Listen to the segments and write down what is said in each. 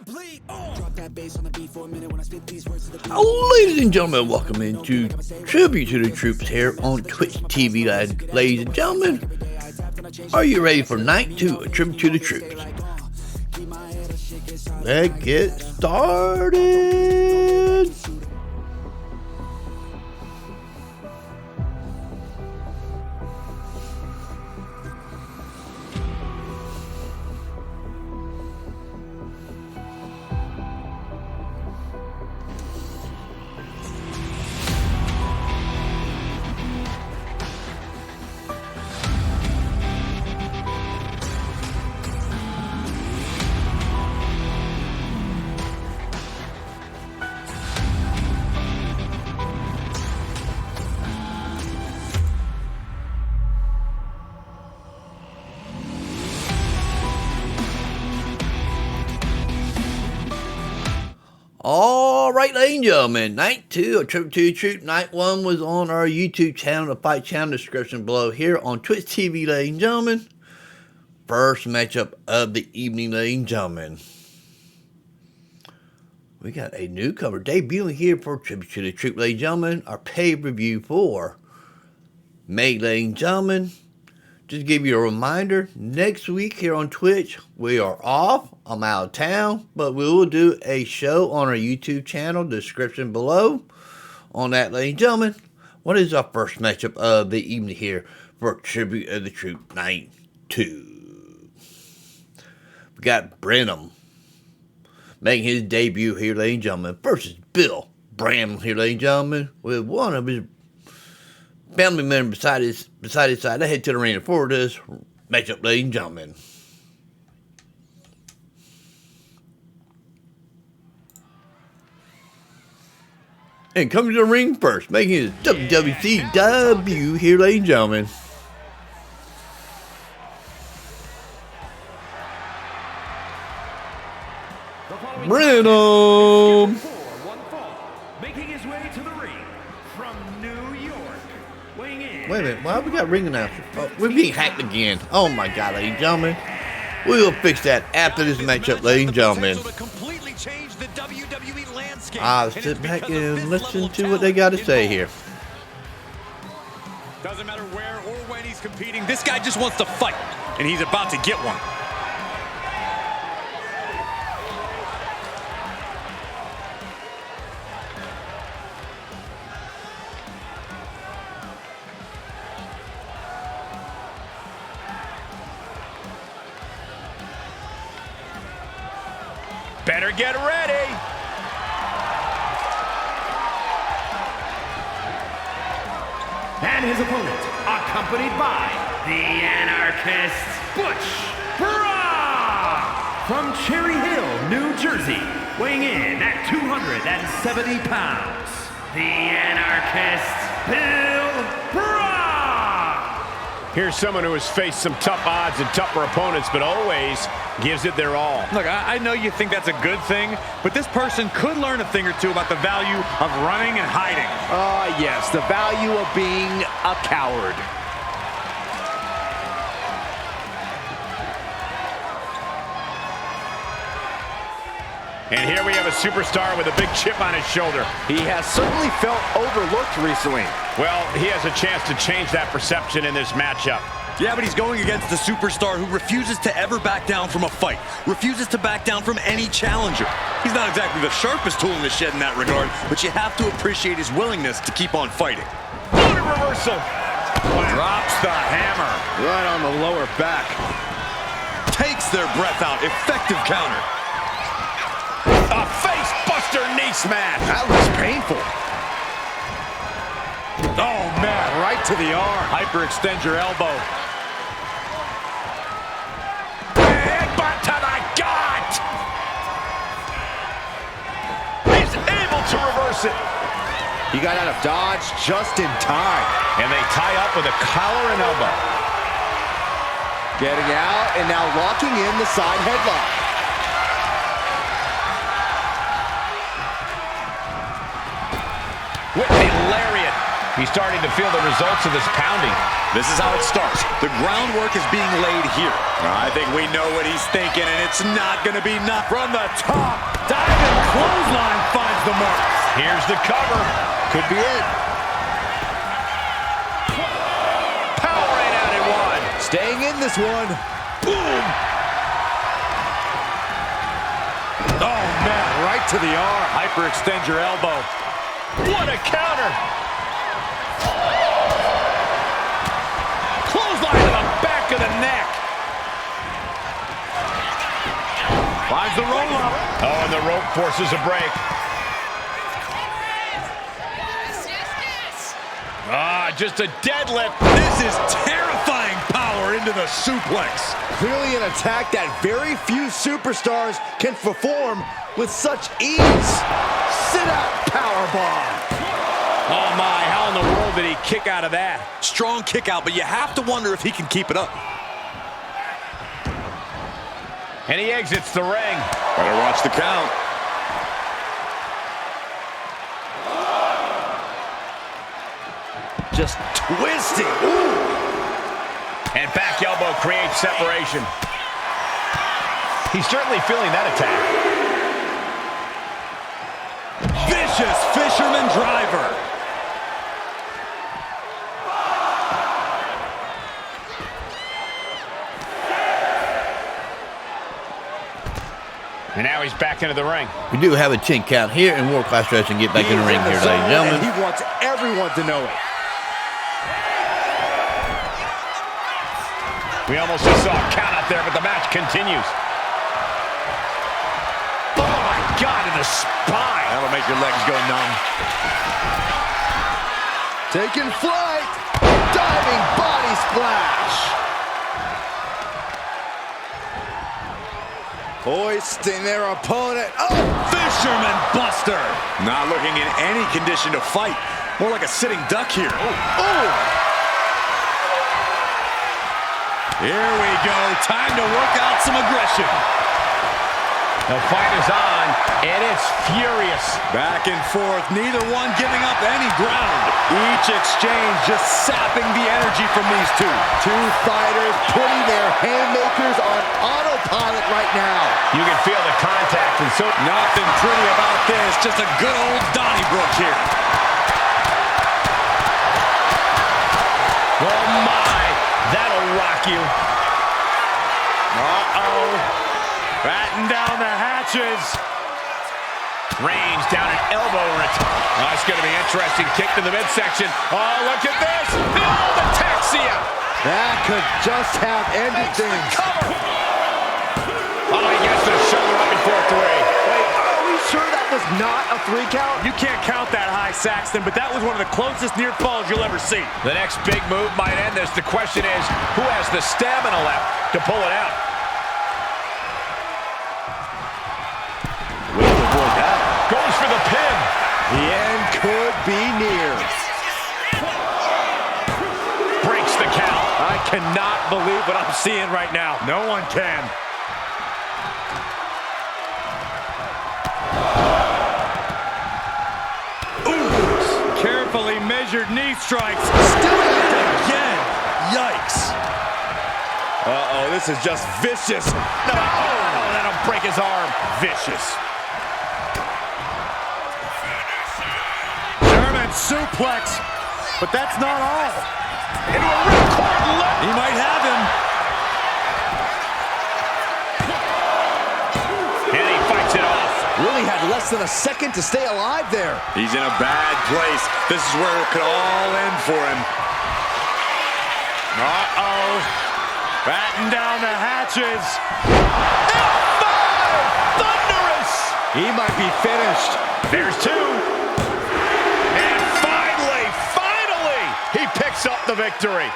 Ladies and gentlemen, welcome into Tribute to the Troops here on Twitch TV Land. Ladies and gentlemen, are you ready for night 2 of Tribute to the Troops? Let's get started! Alright, ladies and gentlemen, night 2 of Tribute to the Troop. Night 1 was on our YouTube channel, the Fight channel description below here on Twitch TV, ladies and gentlemen. First matchup of the evening, ladies and gentlemen. We got a newcomer debuting here for Tribute to the Troop, ladies and gentlemen. Our pay-per-view for May, ladies and gentlemen. Just to give you a reminder, next week here on Twitch, we are off. I'm out of town, but we will do a show on our YouTube channel, description below. On that, ladies and gentlemen, what is our first matchup of the evening here for Tribute of the Troop Night 2? We got Brennenom making his debut here, ladies and gentlemen, versus Bram here, ladies and gentlemen, with one of his family member beside his side. I head to the arena for this matchup, ladies and gentlemen. And coming to the ring first, making his WWC debut here, ladies and gentlemen. Brennenom. Making his way to the ring from New York. Weighing in. Wait a minute, why we got ring announcers? Oh, we're being hacked again. Oh my God, ladies and gentlemen. We will fix that after this matchup, ladies and gentlemen. I'll sit back and listen to what they got to say here. Doesn't matter where or when he's competing, this guy just wants to fight, and he's about to get one. Better get ready. And his opponent, accompanied by the anarchist, Butch, Bram, from Cherry Hill, New Jersey, weighing in at 270 pounds, the anarchist, Bram. Here's someone who has faced some tough odds and tougher opponents, but always gives it their all. Look, I know you think that's a good thing, but this person could learn a thing or two about the value of running and hiding. Yes, the value of being a coward. And here we have a superstar with a big chip on his shoulder. He has certainly felt overlooked recently. Well, he has a chance to change that perception in this matchup. Yeah, but he's going against the superstar who refuses to ever back down from a fight, refuses to back down from any challenger. He's not exactly the sharpest tool in the shed in that regard, but you have to appreciate his willingness to keep on fighting. What a reversal! Drops the hammer. Right on the lower back. Takes their breath out. Effective counter. A face buster knee smash. That was painful. Oh, man, right to the arm. Hyperextend your elbow. Headbutt to the gut. He's able to reverse it. He got out of dodge just in time. And they tie up with a collar and elbow. Getting out and now locking in the side headlock. With the lariat. He's starting to feel the results of this pounding. This is how it starts. The groundwork is being laid here. I think we know what he's thinking, and it's not going to be knocked from the top. Here's the cover. Could be it. Powering out at one. Staying in this one. Boom. Oh, man, right to the arm. Hyperextend your elbow. What a counter. Clothesline to the back of the neck. Finds the roll-up. Oh, and the rope forces a break. Ah, just a deadlift. This is terrifying power into the suplex. Clearly an attack that very few superstars can perform with such ease. Sit-out powerbomb. Oh, my. How in the world did he kick out of that? Strong kick out, but you have to wonder if he can keep it up. And he exits the ring. Better watch the count. Just twisting. Ooh. And back elbow creates separation. He's certainly feeling that attack. Vicious fisherman driver. And now he's back into the ring. We do have a 10 count here, and World Class Wrestling get back in the ring here, ladies and gentlemen. He wants everyone to know it. We almost just saw a count out there, but the match continues. Oh, my God, to the spine. That'll make your legs go numb. Taking flight. Diving body splash. Hoisting their opponent. Oh, Fisherman Buster. Not looking in any condition to fight. More like a sitting duck here. oh. Here we go. Time to work out some aggression. The fight is on, and it's furious. Back and forth, neither one giving up any ground. Each exchange just sapping the energy from these two. Two fighters putting their haymakers on autopilot right now. You can feel the contact, and so Nothing pretty about this. Just a good old Donnybrook here. oh my, that'll rock you. Uh-oh. Batten down the hatches. Range down an elbow. Oh, it's going to be interesting. Kick to the midsection. Oh, look at this. Oh, the Taxia. That could just have ended things. Oh, he gets the shoulder right before three. Wait, are we sure that was not a 3 count? You can't count that high, Saxton, but that was one of the closest near falls you'll ever see. The next big move might end this. The question is, who has the stamina left to pull it out? Way to avoid that. Goes for the pin. The end could be near. Breaks the count. I cannot believe what I'm seeing right now. No one can. Carefully measured knee strikes. Still Again. Yikes. Uh-oh, this is just vicious. No, that'll break his arm. Vicious. German suplex. But that's not all. Into a ripcord left. He might have him. And he fights it off. really had less than a second to stay alive there. He's in a bad place. This is where it could all end for him. Uh-oh. Batten down the hatches. F5! Thunderous! He might be finished. There's two. And finally, he picks up the victory.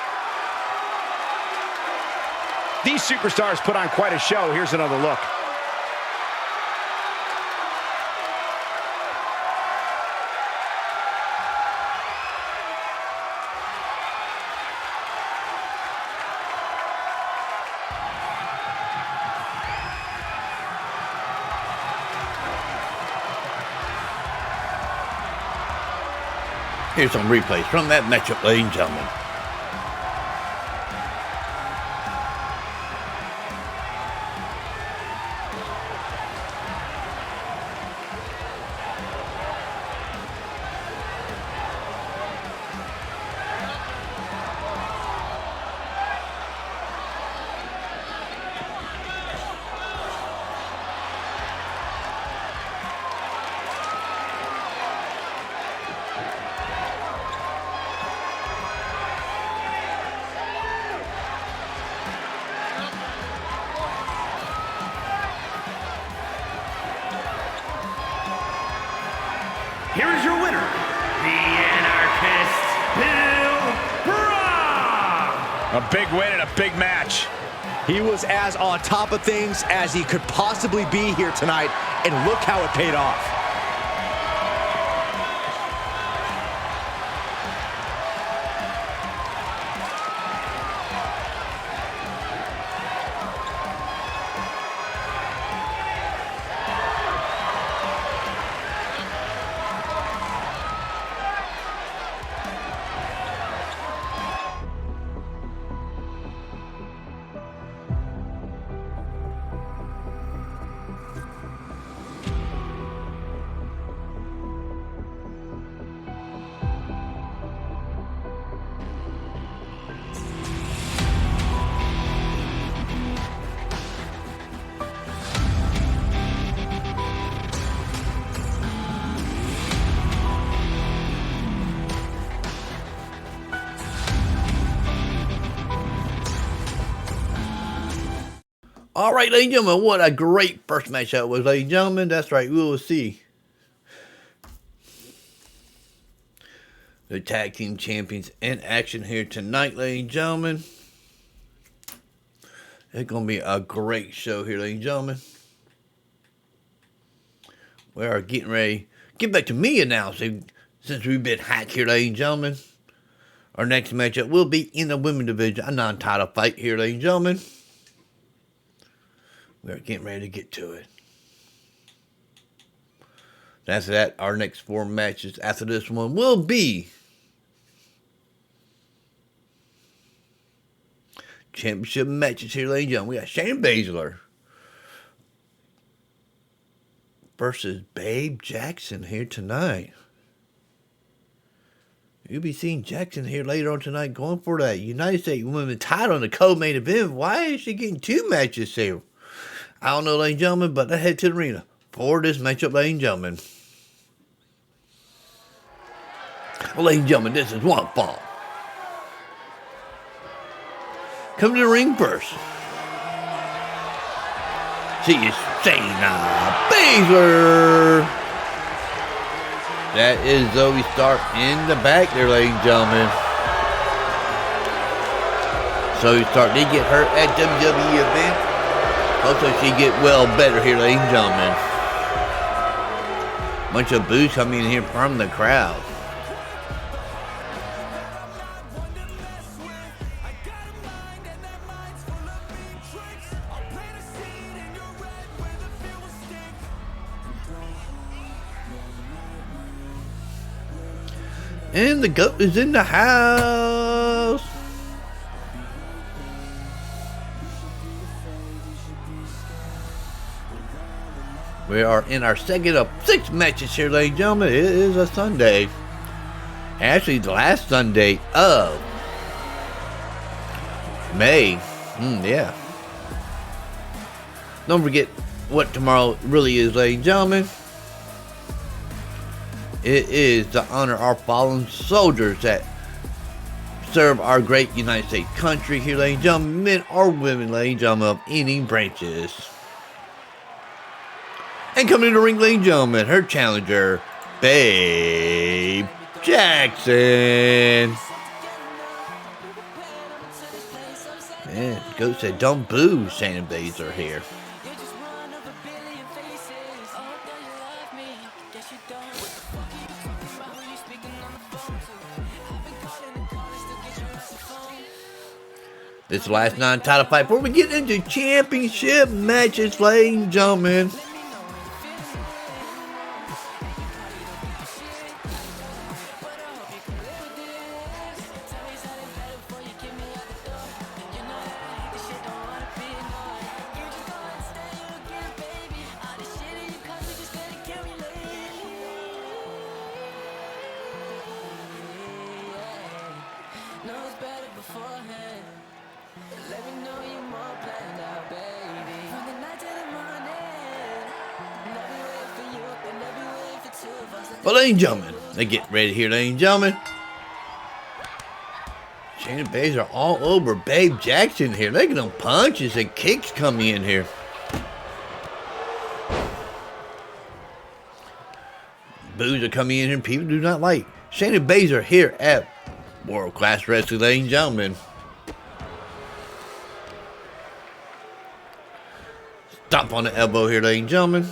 These superstars put on quite a show. Here's another look. Here's some replays from that matchup, ladies and gentlemen. here is your winner, the Anarchist, Bram. A big win and a big match. He was as on top of things as he could possibly be here tonight, and look how it paid off. All right, ladies and gentlemen, what a great first match that was, ladies and gentlemen. That's right, we will see the Tag Team Champions in action here tonight, ladies and gentlemen. It's going to be a great show here, ladies and gentlemen. We are getting ready. Get back to me announcing, since we've been hacked here, ladies and gentlemen. Our next matchup will be in the women's division, a non-title fight here, ladies and gentlemen. We're getting ready to get to it. After that, our next 4 matches after this one will be championship matches here, ladies and gentlemen. We got Shayna Baszler versus Babe Jackson here tonight. You'll be seeing Jackson here later on tonight going for that United States Women's title in the co-main event. Why is she getting 2 matches here? I don't know, ladies and gentlemen, but I head to the arena for this matchup, ladies and gentlemen. Well, ladies and gentlemen, this is one fall. Coming to the ring first. She is Shayna Baszler. That is Zoe Stark in the back there, ladies and gentlemen. Zoe Stark did get hurt at WWE event. Also, she get well better here, ladies and gentlemen. Bunch of boos coming in here from the crowd. And the GOAT is in the house. We are in our second of 6 matches here, ladies and gentlemen. It is a Sunday. Actually, the last Sunday of May. Yeah. Don't forget what tomorrow really is, ladies and gentlemen. It is to honor our fallen soldiers that serve our great United States country here, ladies and gentlemen. Men or women, ladies and gentlemen, of any branches. And coming to the ring, ladies and gentlemen, her challenger, Babe Jackson. Man, Goat said, don't boo Shayna Baszler here. This is the last non-title fight before we get into championship matches, ladies and gentlemen. Well, ladies and gentlemen, they get ready here, ladies and gentlemen. Shayna Baszler all over Babe Jackson here. Look at them punches and kicks coming in here. boos are coming in here and people do not like. Shayna Baszler here at World Class Wrestling, ladies and gentlemen. Stomp on the elbow here, ladies and gentlemen.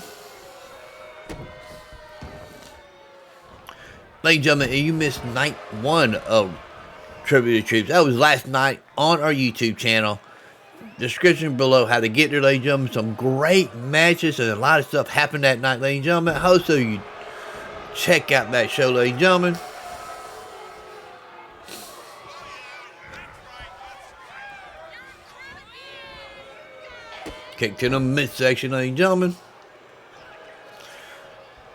Ladies and gentlemen, you missed night 1 of Tribute to Troops. That was last night on our YouTube channel. Description below how to get there, ladies and gentlemen. Some great matches and a lot of stuff happened that night, ladies and gentlemen. I hope so you check out that show, ladies and gentlemen. Kick to the midsection, ladies and gentlemen.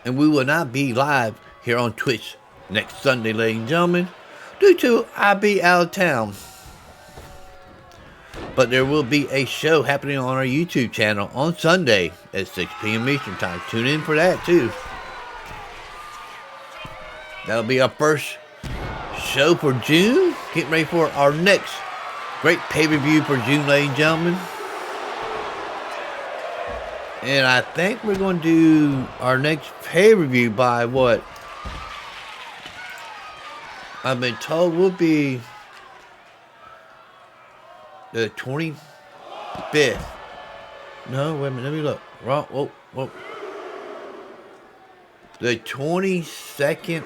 And we will not be live here on Twitch next Sunday, ladies and gentlemen, due to I be out of town. But there will be a show happening on our YouTube channel on Sunday at 6 p.m. Eastern Time. Tune in for that too. That'll be our first show for June. Get ready for our next great pay-per-view for June, ladies and gentlemen. And I think we're going to do our next pay-per-view by what? I've been told will be the 25th. No, wait a minute. Let me look. Wrong. Whoa. The 22nd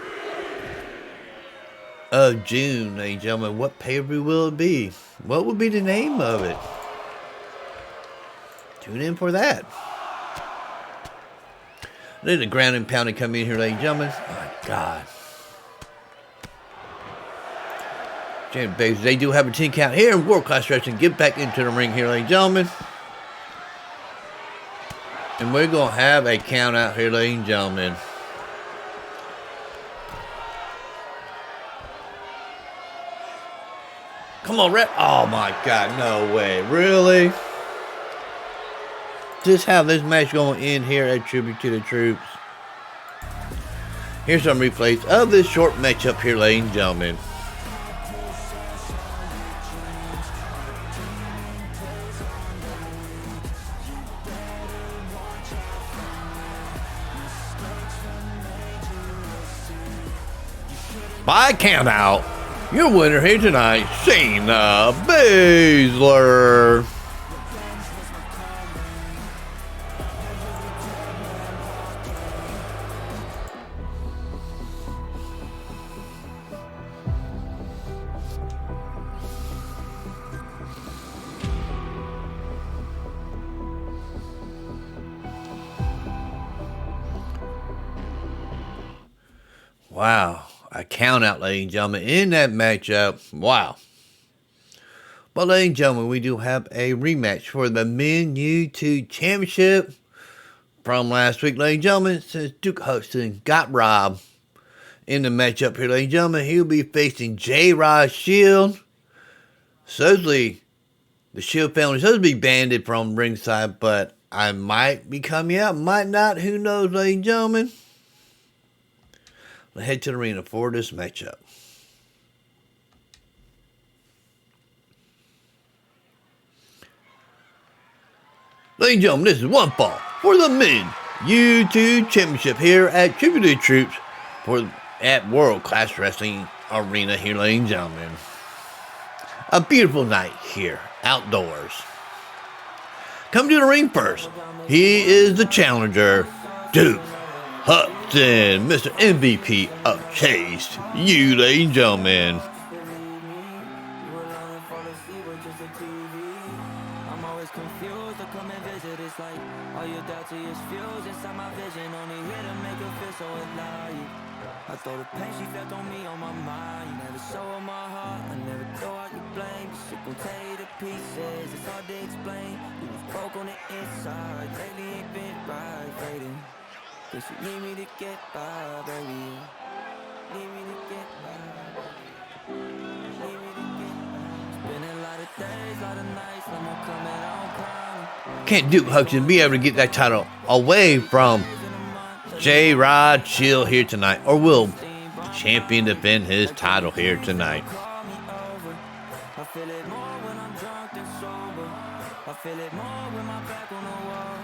of June, ladies and gentlemen. What pay-per-view will it be? What will be the name of it? Tune in for that. There's a ground and pounding coming in here, ladies and gentlemen. Oh my God. They do have a 10 count here in World Class Wrestling. Get back into the ring here, ladies and gentlemen. And we're going to have a count out here, ladies and gentlemen. Come on, Rep. Oh my God, no way. Really? Just how this match going to end here at Tribute to the Troops. Here's some replays of this short matchup here, ladies and gentlemen. By count out, your winner here tonight, Shayna Baszler. Wow. A count out, ladies and gentlemen, in that matchup. Wow. But, ladies and gentlemen, we do have a rematch for the Men YouTube Championship from last week, ladies and gentlemen. Since Duke Hudson got robbed in the matchup here, ladies and gentlemen, he'll be facing J-Rod Shield. Supposedly, the Shield family is supposed to be banned from ringside, but I might be coming out, might not. Who knows, ladies and gentlemen? Let's head to the arena for this matchup. Ladies and gentlemen, this is one fall for the Men YouTube Championship here at Tribute to the Troops at World Class Wrestling Arena here, ladies and gentlemen. A beautiful night here, outdoors. Come to the ring first. He is the challenger, Duke Hudson, Mr. MVP of Chase. You, ladies and gentlemen. I'm always confused to come and visit. It's like all you doubt to is fused inside my vision. Only here to make her feel so alive. I throw the pain she felt on me on my mind. Never show her my heart. I never throw out your blame. Shit gon' tear you to pieces. It's hard to explain. You was broke on the inside. Lately ain't been right, fading. Guess you need me to get by, baby. Need me to get by. Need me to get by. Been a lot of days, a lot of nights. I'm gonna come and I'm crying. Can Duke Hudson be able to get that title away from J-Rod Shield here tonight? Or will the champion defend his title here tonight? I feel it more when I'm drunk than sober. I feel it more when my back on the wall.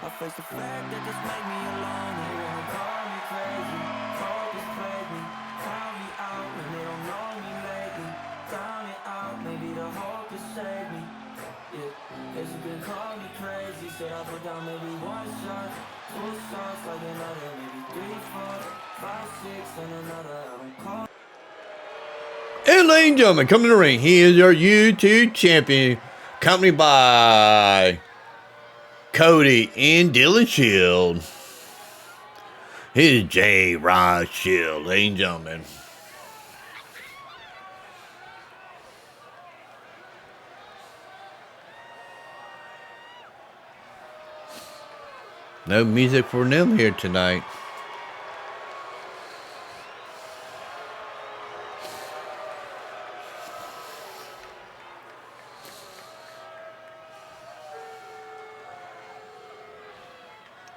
I face the fact that this made me alone. They wanna call me crazy. go down, maybe one shot, two shots, like another, maybe 3, 4, 5, 6, and another. I don't call. And ladies and gentlemen, coming to the ring, he is our YouTube champion, accompanied by Kody and Dylan Shield. Here's J. Rod Shield, ladies and gentlemen. No music for them here tonight.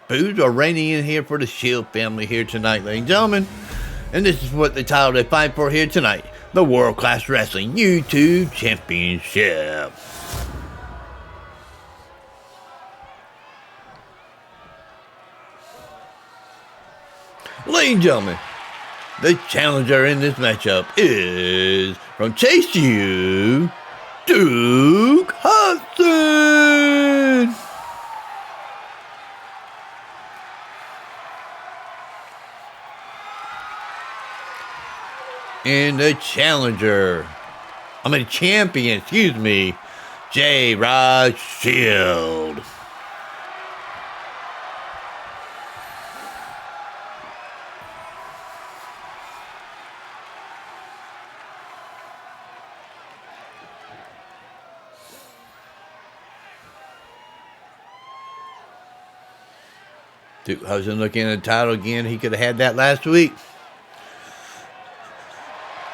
Boos are reigning in here for the Shield family here tonight, ladies and gentlemen. And this is what the title they fight for here tonight. The World Class Wrestling YouTube Championship. Ladies and gentlemen, the challenger in this matchup is from Chase U, Duke Hudson. And the champion, J. Rod Shield. Duke Hudson looking at the title again. He could have had that last week.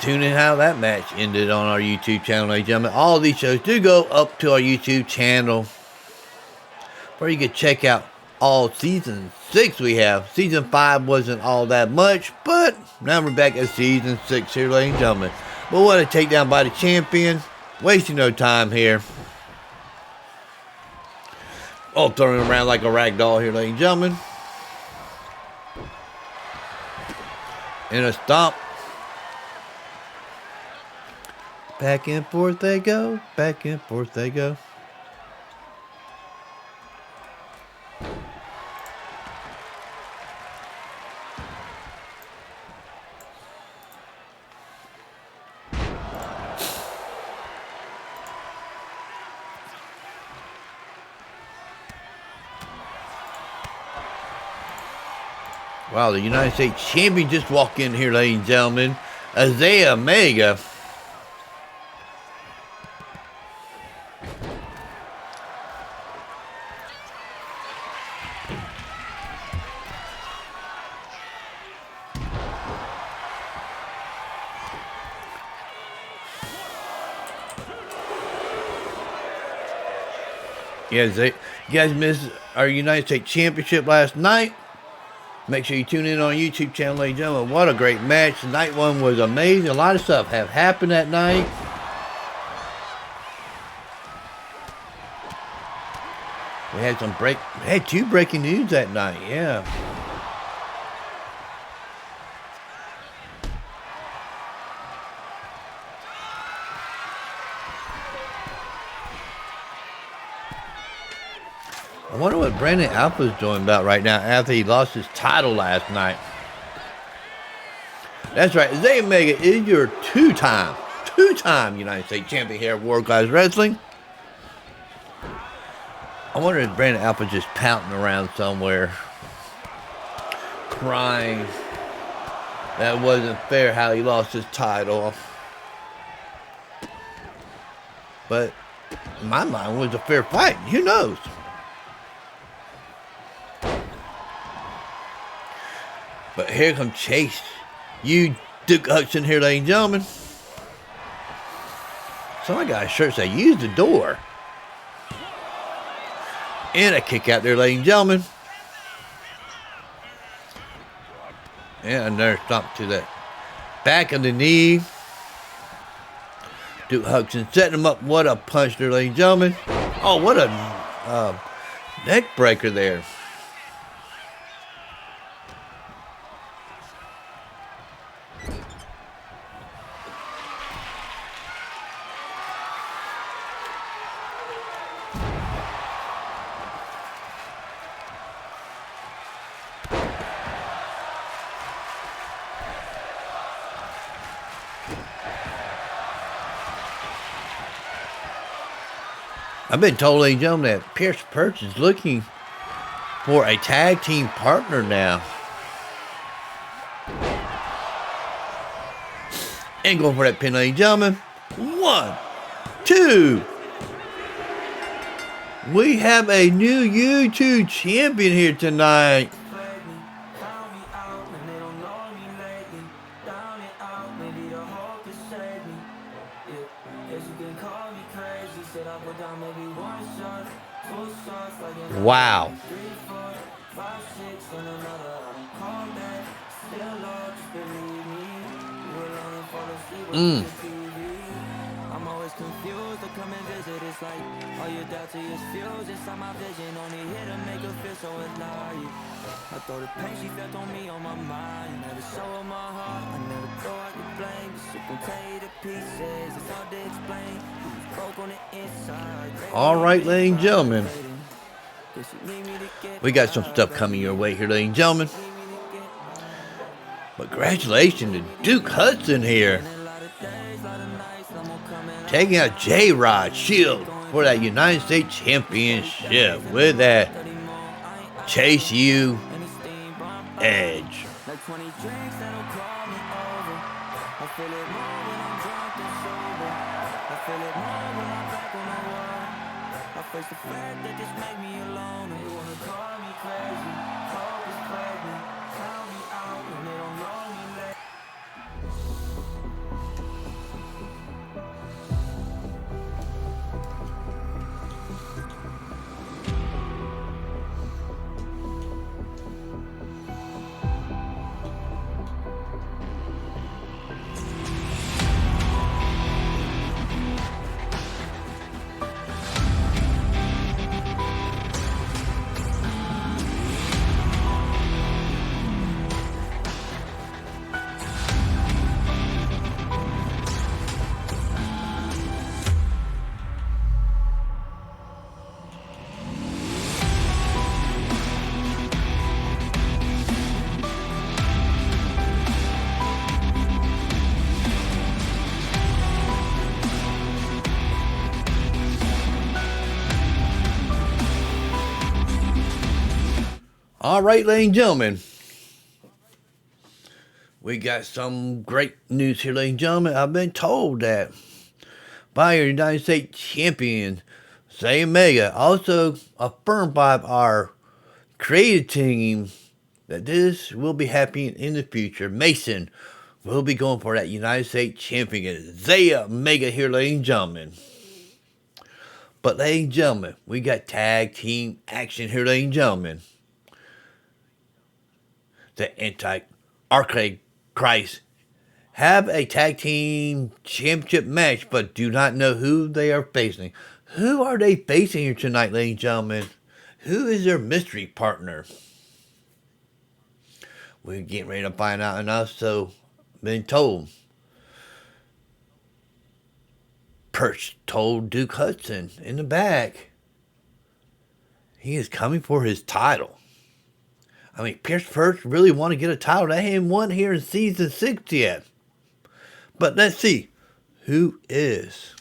Tune in how that match ended on our YouTube channel, ladies and gentlemen. All these shows do go up to our YouTube channel, where you can check out all season 6 we have. Season 5 wasn't all that much, but now we're back at season 6 here, ladies and gentlemen. But what a takedown by the champion. Wasting no time here. All throwing around like a rag doll here, ladies and gentlemen. And a stomp. Back and forth they go. Back and forth they go. Wow, the United States champion just walked in here, ladies and gentlemen. Isaiah Omega. You guys missed our United States Championship last night. Make sure you tune in on our YouTube channel, ladies and gentlemen. What a great match. Night one was amazing. A lot of stuff have happened that night. We had 2 breaking news that night, yeah. I wonder what Brandon Alpha's doing about right now after he lost his title last night. That's right, Isaiah Omega is your two-time United States champion here at World Class Wrestling. I wonder if Brandon Alpha's just pouting around somewhere, crying that it wasn't fair how he lost his title. But in my mind, it was a fair fight. Who knows? But here comes Chase. You Duke Hudson here, ladies and gentlemen. Somebody got a shirt say, use the door. And a kick out there, ladies and gentlemen. And another stomp to that back of the knee. Duke Hudson setting him up. What a punch there, ladies and gentlemen. Oh, what a neck breaker there. I've been told, ladies and gentlemen, that Pierce Perch is looking for a tag team partner now. And going for that pin, ladies and gentlemen. 1, 2. We have a new YouTube champion here tonight. Wow. I'm always confused to come and visit. It's like all your doubts are just fused inside my vision. Only here to make her feel so alive. I thought the pain she felt on me on my mind. Never show her my heart. I never thought I could blame. But she can tear you to pieces. It's hard to explain. You was broke on the inside. All right, ladies and gentlemen. We got some stuff coming your way here, ladies and gentlemen. But congratulations to Duke Hudson here. Taking out J-Rod Shield for that United States Championship with that Chase U Edge. All right, ladies and gentlemen, we got some great news here, ladies and gentlemen. I've been told that by our United States champion, Zay Omega, also affirmed by our creative team, that this will be happening in the future. Mason will be going for that United States champion, Zay Omega here, ladies and gentlemen. But, ladies and gentlemen, we got tag team action here, ladies and gentlemen. The Anti-Christ have a tag team championship match, but do not know who they are facing. Who are they facing here tonight, ladies and gentlemen? Who is their mystery partner? We're getting ready to find out, and also been told. Perch told Duke Hudson in the back he is coming for his title. I mean, Pierce Perch really want to get a title. They haven't won here in season 6 yet. But let's see. Who is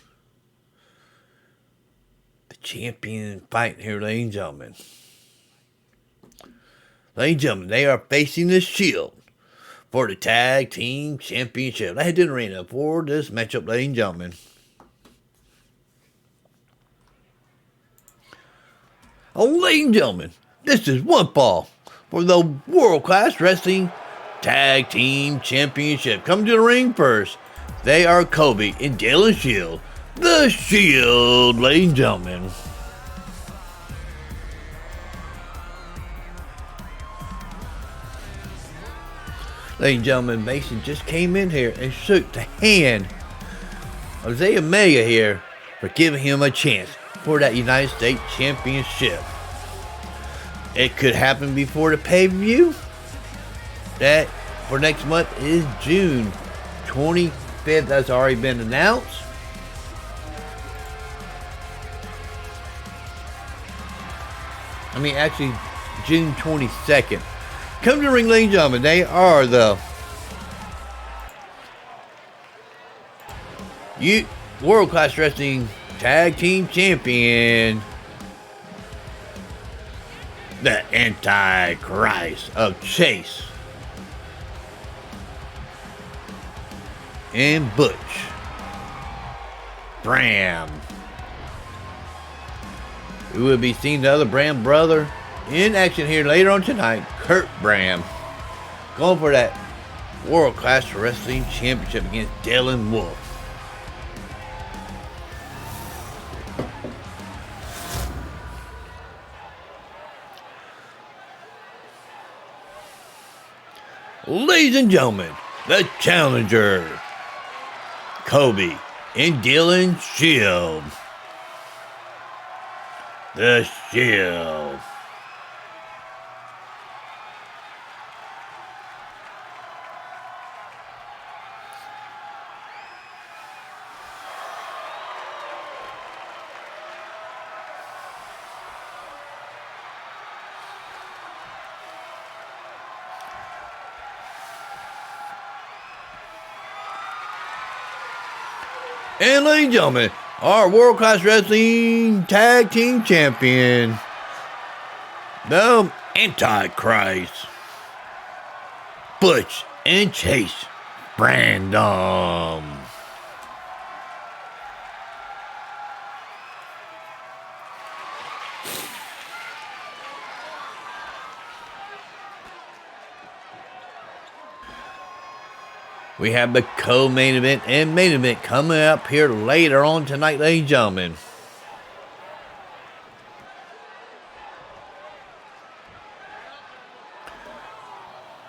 the champion fighting here, ladies and gentlemen? Ladies and gentlemen, they are facing the Shield for the Tag Team Championship. They had an arena for this matchup, ladies and gentlemen. Oh, ladies and gentlemen, this is one fall for the World Class Wrestling Tag Team Championship. Coming to the ring first, they are Kody and Dylan Shield. The Shield, ladies and gentlemen. Ladies and gentlemen, Mason just came in here and shook the hand of Zay Omega here for giving him a chance for that United States Championship. It could happen before the pay-per-view. That for next month is June 25th. That's already been announced. I mean, actually, June 22nd. Come to the ring, ladies and gentlemen. They are the World Class Wrestling Tag Team Champion, the Antichrist of Chase and Butch, Bram. We will be seeing the other Bram brother in action here later on tonight, Curt Bram, going for that World Class Wrestling Championship against Dylan Wolf. Ladies and gentlemen, the challenger, Kody and Dylan Shield. The Shield. And ladies and gentlemen, our World Class Wrestling Tag Team Champion, the Antichrist, Butch and Chase Brennenom. We have the co-main event and main event coming up here later on tonight, ladies and gentlemen.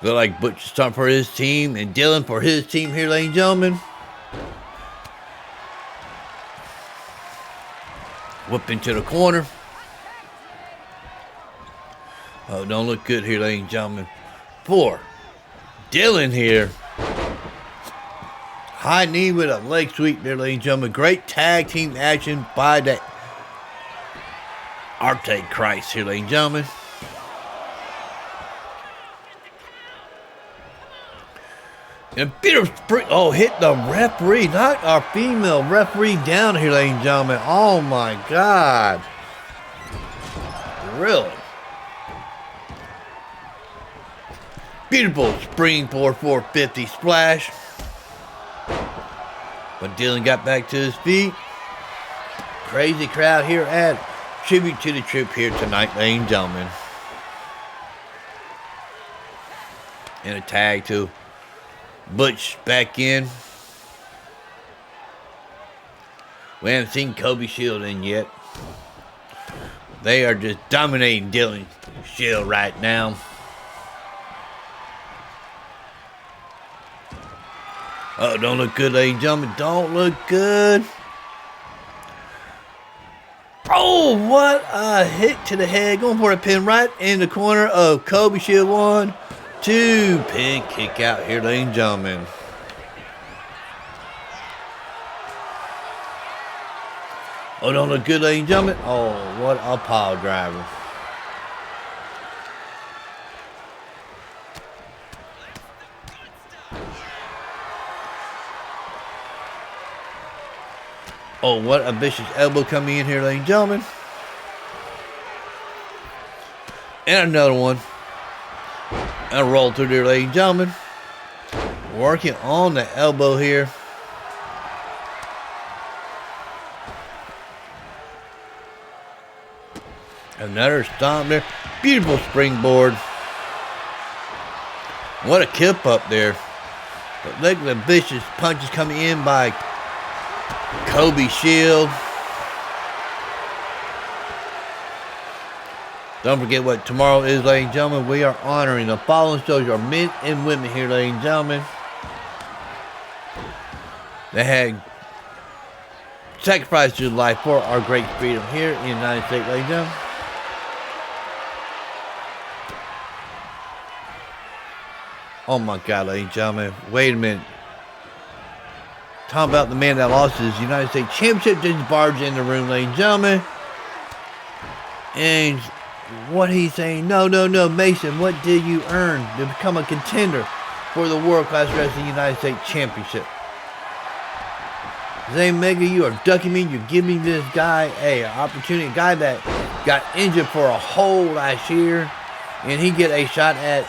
Look like Butch is starting for his team and Dylan for his team here, ladies and gentlemen. Whip into the corner. Oh, don't look good here, ladies and gentlemen. For Dylan here. High knee with a leg sweep there, ladies and gentlemen. Great tag team action by the Antichrist here, ladies and gentlemen. And Peter Spring, oh, hit the referee. Knocked our female referee down here, ladies and gentlemen. Oh, my God. Really? Beautiful springboard 450 splash. But Dylan got back to his feet. Crazy crowd here at Tribute to the Troop here tonight, ladies and gentlemen. And a tag to Butch back in. We haven't seen Kody Shield in yet. They are just dominating Dylan Shield right now. Oh, don't look good, ladies and gentlemen. Don't look good. Oh, what a hit to the head. Going for a pin right in the corner of Kody Shield. 1, 2. Pin kick out here, ladies and gentlemen. Oh, don't look good, ladies and gentlemen. Oh, what a pile driver. Oh, what a vicious elbow coming in here, ladies and gentlemen. And another one. And a roll through there, ladies and gentlemen. Working on the elbow here. Another stomp there. Beautiful springboard. What a kip up there. But look at the vicious punches coming in by Kody Shield. Don't forget what tomorrow is, ladies and gentlemen. We are honoring the following soldiers, our men and women here, ladies and gentlemen. They had sacrificed their life for our great freedom here in the United States, ladies and gentlemen. Oh my God, ladies and gentlemen. Wait a minute. Talking about the man that lost his United States Championship just barged in the room, ladies and gentlemen. And what he's saying, no, Mason, what did you earn to become a contender for the World Class Wrestling United States Championship? Zay Mega, you are ducking me. You're giving this guy an opportunity. A guy that got injured for a whole last year. And he get a shot at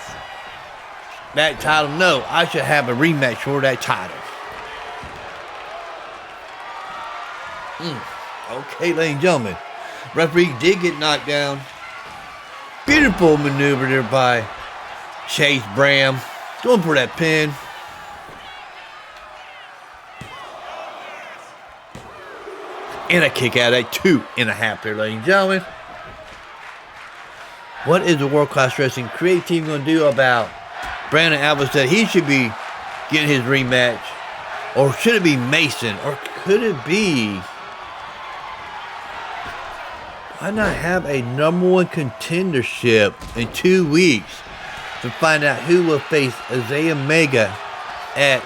that title. No, I should have a rematch for that title. Okay, ladies and gentlemen. Referee did get knocked down. Beautiful maneuver there by Chase Bram. Going for that pin. And a kick out at 2.5 here, ladies and gentlemen. What is the World Class Wrestling Creative Team going to do about Brandon Alba said he should be getting his rematch? Or should it be Mason? Or could it be... Why not have a #1 contendership in 2 weeks to find out who will face Isaiah Mega at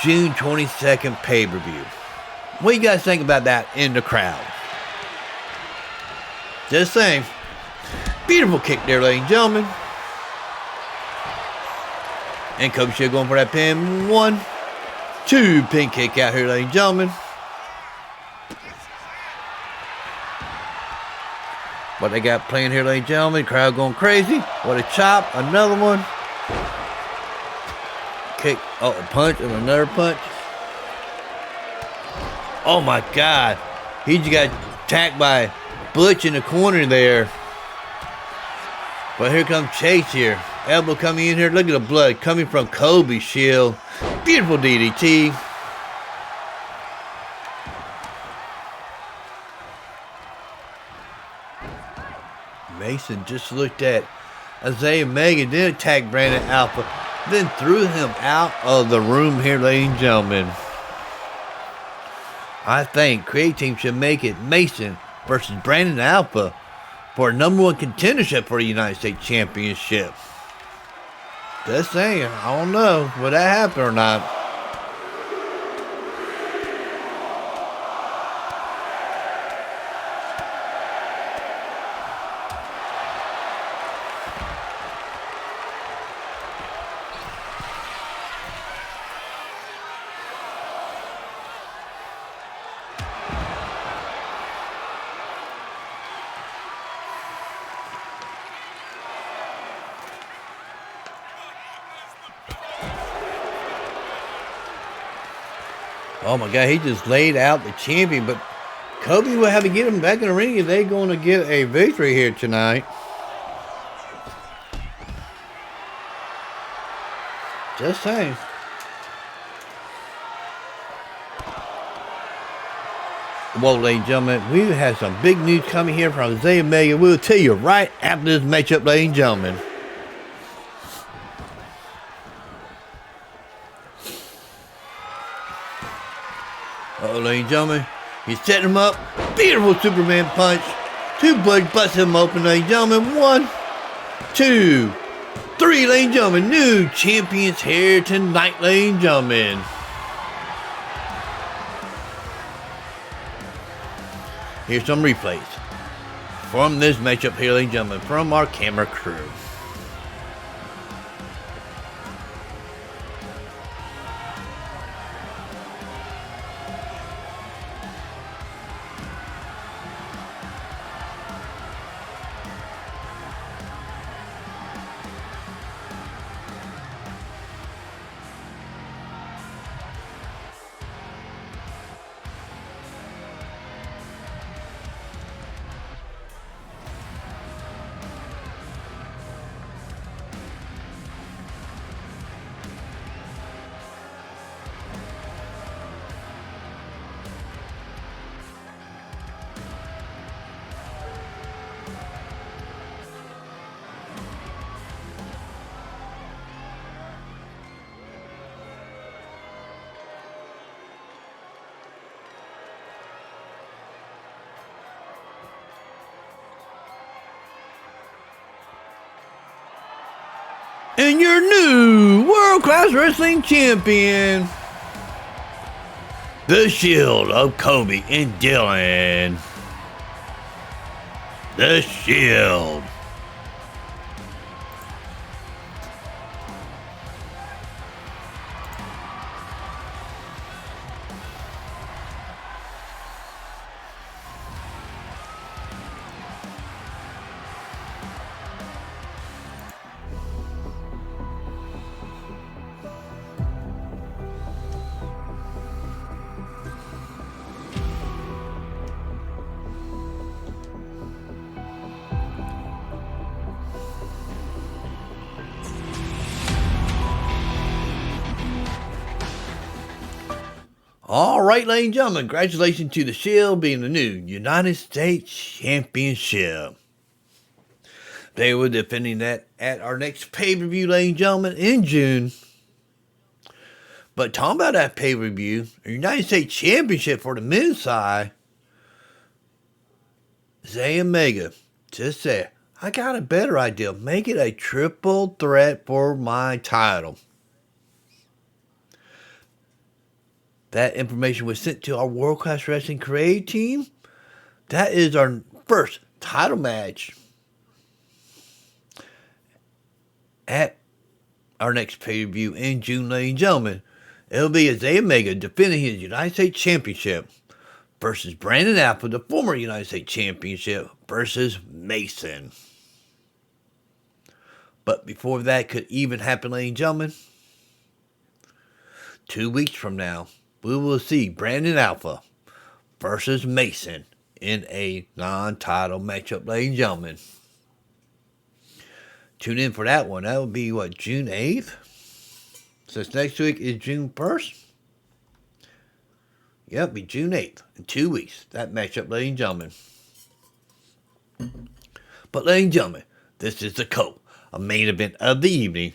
June 22nd pay-per-view? What do you guys think about that in the crowd? Just saying. Beautiful kick there, ladies and gentlemen. And Kody Shea going for that pin. 1, 2, pin kick out here, ladies and gentlemen. What they got playing here, ladies and gentlemen. Crowd going crazy. What a chop. Another one. Kick. Oh, a punch and another punch. Oh my God. He just got attacked by Butch in the corner there. But here comes Chase here. Elbow coming in here. Look at the blood coming from Kobe's shield. Beautiful DDT. Mason just looked at Isaiah Mega, then attacked Brandon Alpha, then threw him out of the room here, ladies and gentlemen. I think Creative Team should make it Mason versus Brandon Alpha for a #1 contendership for the United States Championship. Just saying, I don't know, will that happen or not? Oh my God, he just laid out the champion, but Kody will have to get him back in the ring if they're going to get a victory here tonight. Just saying. Well, ladies and gentlemen, we have some big news coming here from Isaiah Mega. We'll tell you right after this matchup, ladies and gentlemen. Oh, ladies and gentlemen, he's setting him up. Beautiful Superman punch. 2 Butch busts him open, ladies and gentlemen. 1, 2, 3, ladies and gentlemen. New champions here tonight, ladies and gentlemen. Here's some replays from this matchup here, ladies and gentlemen, from our camera crew. And your new World Class Wrestling Champion, the Shield of Kody and Dylan. The Shield. All right, ladies and gentlemen, congratulations to the Shield being the new United States Championship. They were defending that at our next pay-per-view, ladies and gentlemen, in June. But talking about that pay-per-view, the United States Championship for the men's side, Zay and Mega just said, I got a better idea. Make it a triple threat for my title. That information was sent to our World Class Wrestling Creative team. That is our first title match at our next pay-per-view in June, ladies and gentlemen. It'll be Isaiah Mega defending his United States Championship versus Brandon Alpha, the former United States Championship, versus Mason. But before that could even happen, ladies and gentlemen, 2 weeks from now, we will see Brandon Alpha versus Mason in a non-title matchup, ladies and gentlemen. Tune in for that one. That will be, June 8th? Since next week is June 1st? Yep, it'll be June 8th. In 2 weeks, that matchup, ladies and gentlemen. But, ladies and gentlemen, this is the a main event of the evening.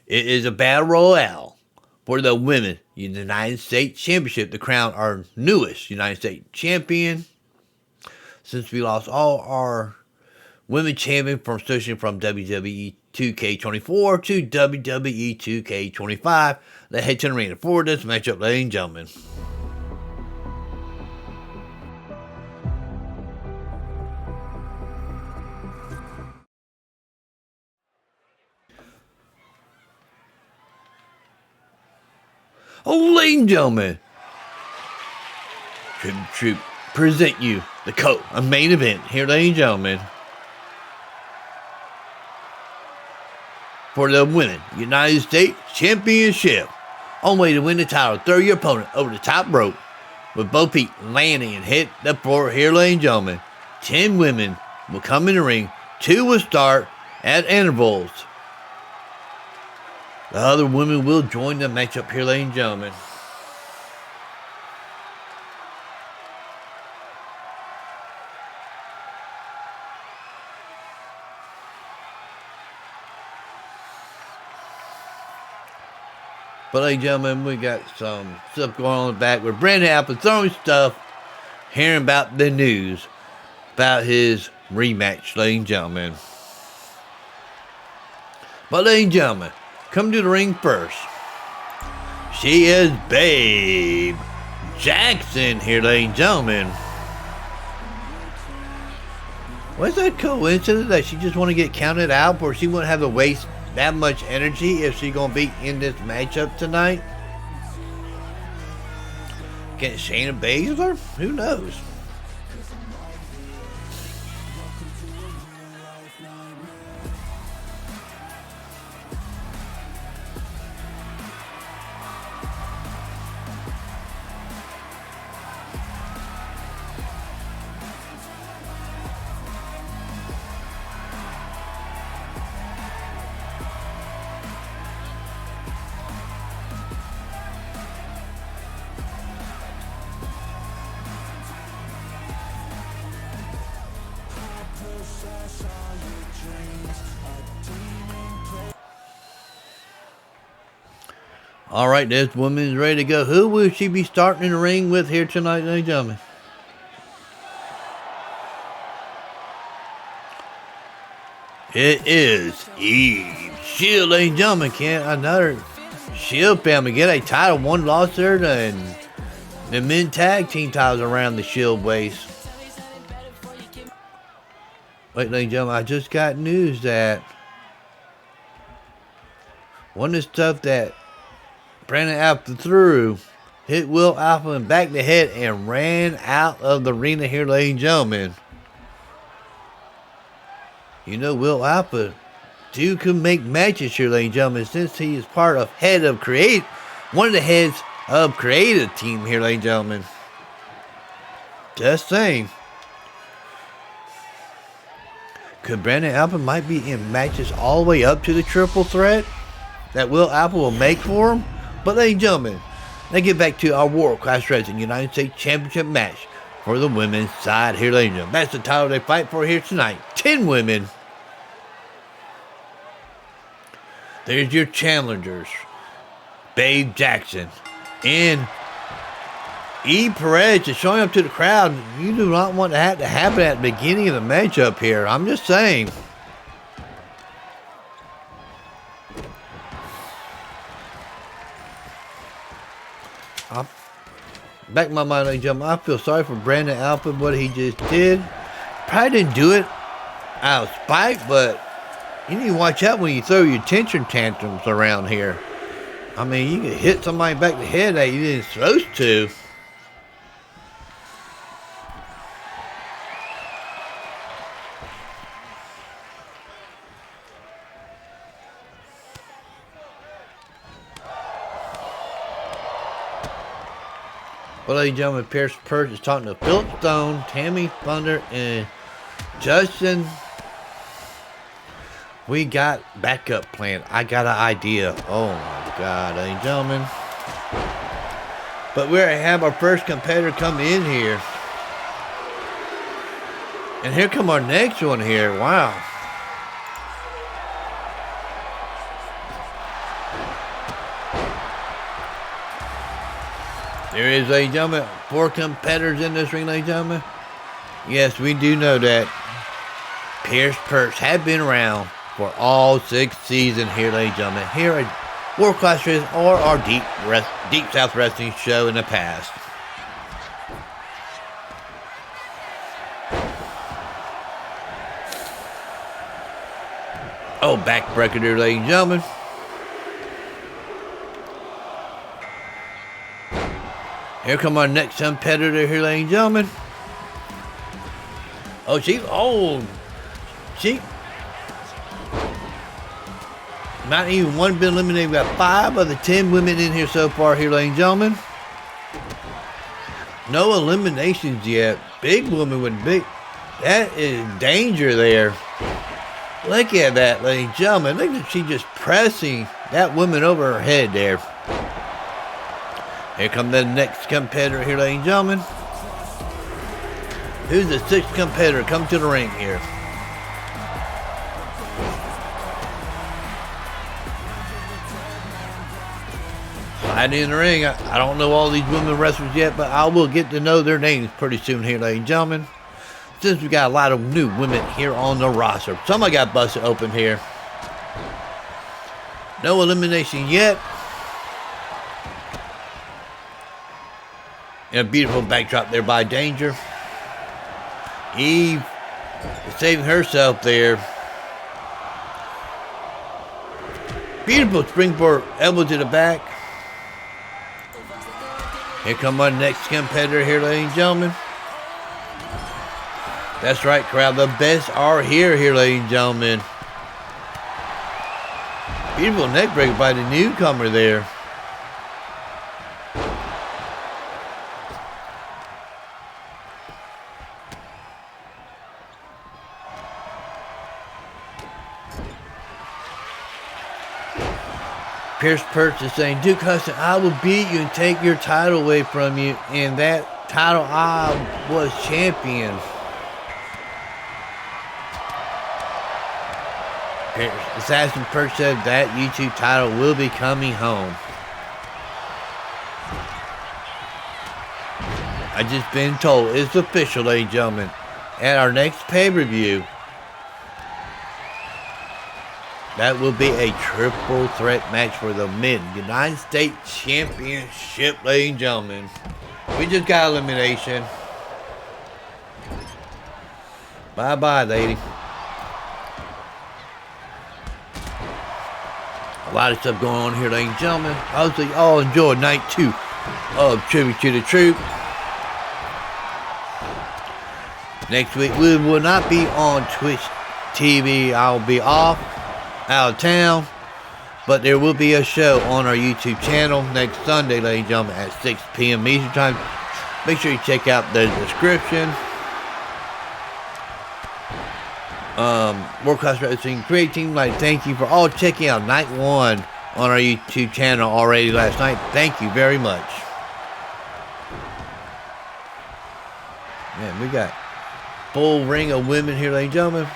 It is a battle royale for the Women's United States Championship to crown our newest United States champion. Since we lost all our women champion from switching from WWE 2K24 to WWE 2K25. Let's head to the arena for this matchup, ladies and gentlemen. Oh, ladies and gentlemen, Troop present you the a main event here, ladies and gentlemen, for the Women's United States Championship. On way to win the title, throw your opponent over the top rope with both feet landing and hit the floor here, ladies and gentlemen. 10 women will come in the ring. 2 will start at intervals. The other women will join the matchup here, ladies and gentlemen. But, ladies and gentlemen, we got some stuff going on in the back with Brandon Alpha throwing stuff, hearing about the news about his rematch, ladies and gentlemen. But, ladies and gentlemen, come to the ring first. She is Babe Jackson here, ladies and gentlemen. Was that coincidence that she just want to get counted out, or she wouldn't have to waste that much energy if she's going to be in this matchup tonight? Against Shayna Baszler? Who knows? All right, this woman is ready to go. Who will she be starting in the ring with here tonight, ladies and gentlemen? It is Eve Shield, ladies and gentlemen. Can another Shield family get a title? One lost there, and the men tag team titles around the Shield waist. Wait, ladies and gentlemen, I just got news that one of the stuff that Brandon Alpha threw hit Will Alpha in the back of the head and ran out of the arena here, ladies and gentlemen. You know, Will Alpha can make matches here, ladies and gentlemen, since he is part of one of the heads of creative team here, ladies and gentlemen. Just saying. Could Brandon Alpha might be in matches all the way up to the triple threat that Will Alpha will make for him? But, ladies and gentlemen, Now get back to our World Class Wrestling United States Championship match for the women's side here, ladies and gentlemen. That's the title they fight for here tonight. 10 women. There's your challengers. Babe Jackson and E. Perez is showing up to the crowd. You do not want that to happen at the beginning of the matchup here. I'm just saying. Back in my mind, ladies and gentlemen, I feel sorry for Brandon Alford, what he just did. Probably didn't do it out of spite, but you need to watch out when you throw your tension tantrums around here. I mean, you can hit somebody back in the head that you didn't supposed to. Well, ladies and gentlemen, Pierce Purge is talking to Philip Stone, Tammy Thunder, and Justin. We got backup plan. I got an idea. Oh my God, ladies and gentlemen. But we already have our first competitor come in here. And here come our next one here. Wow. There is, ladies and gentlemen, 4 competitors in this ring, ladies and gentlemen. Yes, we do know that Pierce Purge have been around for all 6 seasons here, ladies and gentlemen. Here at World Class Wrestling or our Deep South Wrestling show in the past. Oh, backbreaker there, ladies and gentlemen. Here come our next competitor here, ladies and gentlemen. Oh, she not even one been eliminated. We got 5 of the 10 women in here so far here, ladies and gentlemen. No eliminations yet. Big woman with big. That is danger there. Look at that, ladies and gentlemen. Look at she just pressing that woman over her head there. Here comes the next competitor here, ladies and gentlemen. Who's the 6th competitor? Come to the ring here. Sliding in the ring. I don't know all these women wrestlers yet, but I will get to know their names pretty soon here, ladies and gentlemen. Since we got a lot of new women here on the roster. Somebody got busted open here. No elimination yet. And a beautiful backdrop there by Danger. Eve is saving herself there. Beautiful springboard elbow to the back. Here come our next competitor here, ladies and gentlemen. That's right, crowd. The best are here, ladies and gentlemen. Beautiful neck breaker by the newcomer there. Pierce Purge is saying, Duke Hudson, I will beat you and take your title away from you. And that title, I was champion. Assassin Purge said that YouTube title will be coming home. I just been told it's official, ladies and gentlemen. At our next pay-per-view, that will be a triple threat match for the United States Championship, ladies and gentlemen. We just got elimination. Bye-bye, lady. A lot of stuff going on here, ladies and gentlemen. Hopefully, y'all enjoyed night 2 of Tribute to the Troop. Next week, we will not be on Twitch TV. I'll be out of town, but there will be a show on our YouTube channel next Sunday, ladies and gentlemen, at 6 p.m. Eastern Time. Make sure you check out the description. World Class Wrestling Create Team, like thank you for all checking out night 1 on our YouTube channel already last night. Thank you very much. Man, we got full ring of women here, ladies and gentlemen.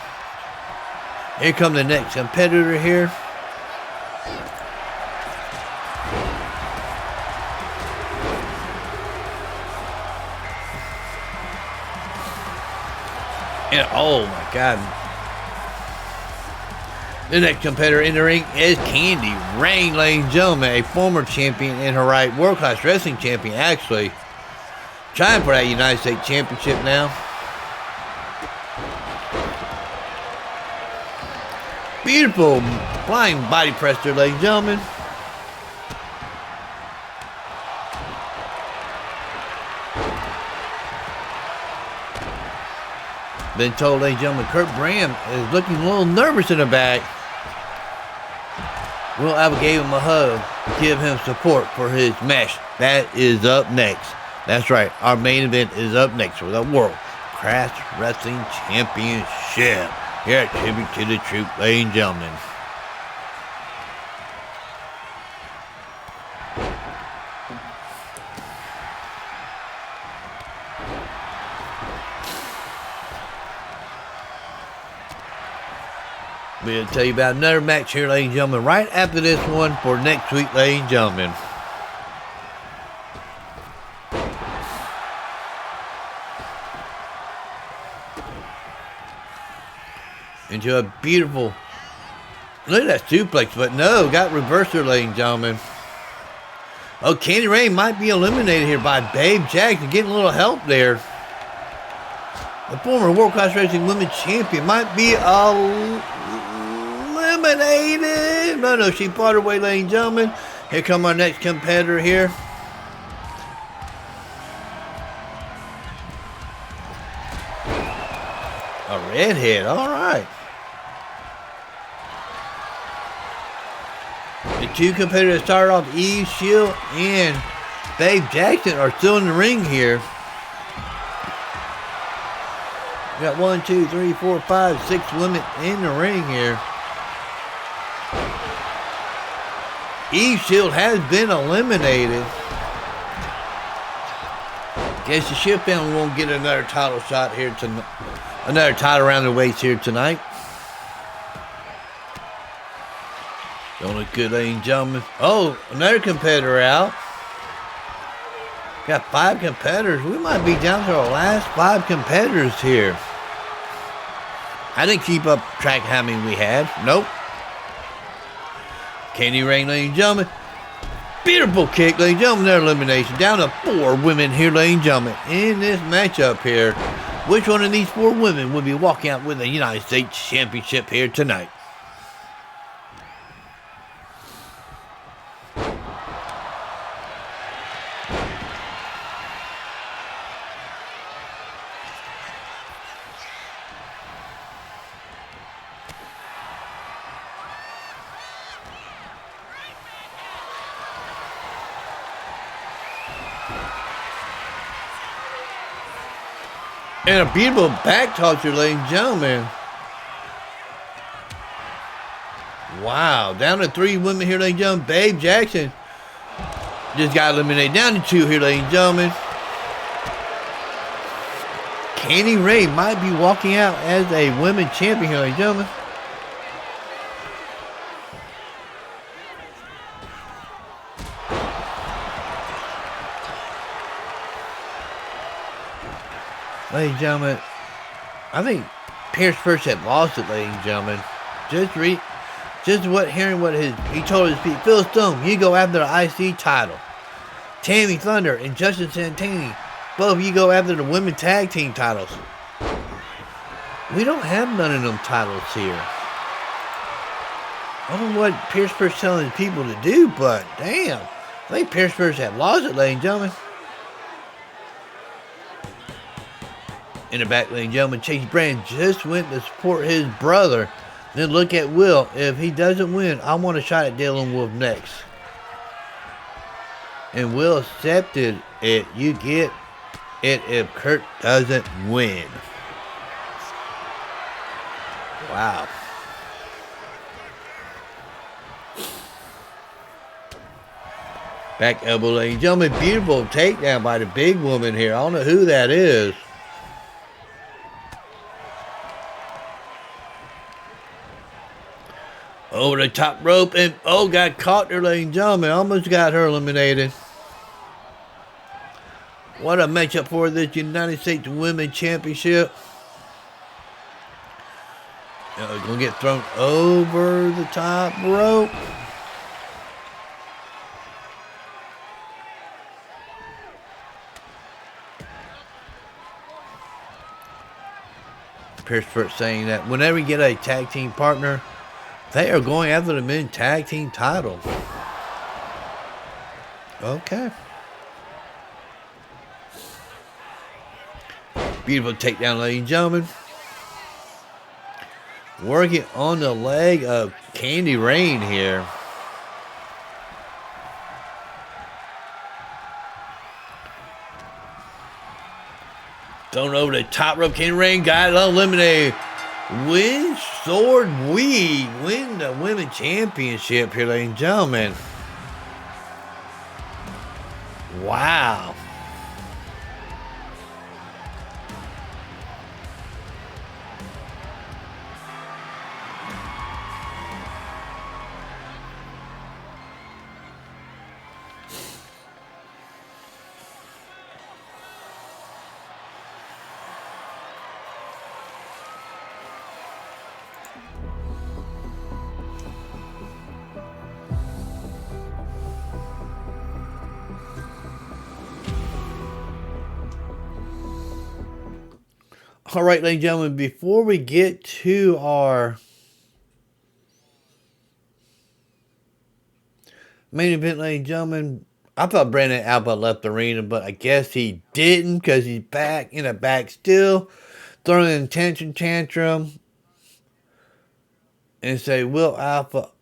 Here come the next competitor here. And oh my God. The next competitor in the ring is Candy Rain, ladies and gentlemen, a former champion in her right, world-class wrestling champion, actually. Trying for that United States Championship now. Beautiful flying body press there, ladies and gentlemen. Been told, ladies and gentlemen, Curt Bram is looking a little nervous in the back. Will Albert gave him a hug to give him support for his match. That is up next. That's right, our main event is up next for the World Class Wrestling Championship here at Tribute to the Troop, ladies and gentlemen. We'll tell you about another match here, ladies and gentlemen, right after this one for next week, ladies and gentlemen. Into a beautiful, look at that suplex, but no, got reversed there, ladies and gentlemen. Oh, Candy Rain might be eliminated here by Babe Jackson, getting a little help there. The former World Class Wrestling Women's Champion might be eliminated. No, she fought her way, ladies and gentlemen. Here come our next competitor here. A redhead, all right. The two competitors started off, Eve Shield and Babe Jackson, are still in the ring here. We got 1, 2, 3, 4, 5, 6 women in the ring here. Eve Shield has been eliminated. Guess the Shield family won't get another title shot here tonight. Another title around the waist here tonight. Don't look good, ladies and gentlemen. Oh, another competitor out. Got 5 competitors. We might be down to our last 5 competitors here. I didn't keep up track of how many we had. Nope. Candy Rain, ladies and gentlemen. Beautiful kick, ladies and gentlemen. Their elimination. Down to 4 women here, ladies and gentlemen, in this matchup here. Which one of these 4 women will be walking out with the United States Championship here tonight? And a beautiful back tosser, ladies and gentlemen. Wow. Down to 3 women here, ladies and gentlemen. Babe Jackson just got eliminated. Down to 2 here, ladies and gentlemen. Candy Rain might be walking out as a women's champion here, ladies and gentlemen. Ladies and gentlemen, I think Pierce first had lost it, ladies and gentlemen. Hearing what he told his people. Phil Stone, you go after the IC title. Tammy Thunder and Justin Santini, both of you go after the women's tag team titles. We don't have none of them titles here. I don't know what Pierce first telling his people to do, but damn, I think Pierce first had lost it, ladies and gentlemen. In the back, ladies and gentlemen, Chase Brand just went to support his brother. Then look at Will. If he doesn't win, I want a shot at Dylan Wolf next. And Will accepted it. You get it if Curt doesn't win. Wow. Back elbow, ladies and gentlemen. Beautiful takedown by the big woman here. I don't know who that is. Over the top rope, and oh, got caught there, ladies and gentlemen. Almost got her eliminated. What a matchup for this United States Women's Championship. Gonna get thrown over the top rope. Pierce saying that whenever you get a tag team partner, they are going after the men's tag team title. Okay. Beautiful takedown, ladies and gentlemen. Working on the leg of Candy Rain here. Thrown over the top rope. Candy Rain got it eliminated. Win Sword Weed. Win the Women's Championship here, ladies and gentlemen. Wow. All right, ladies and gentlemen, before we get to our main event, ladies and gentlemen, I thought Brandon Alba left the arena, but I guess he didn't because he's back in the back still, throwing an attention tantrum, and say Will Alpha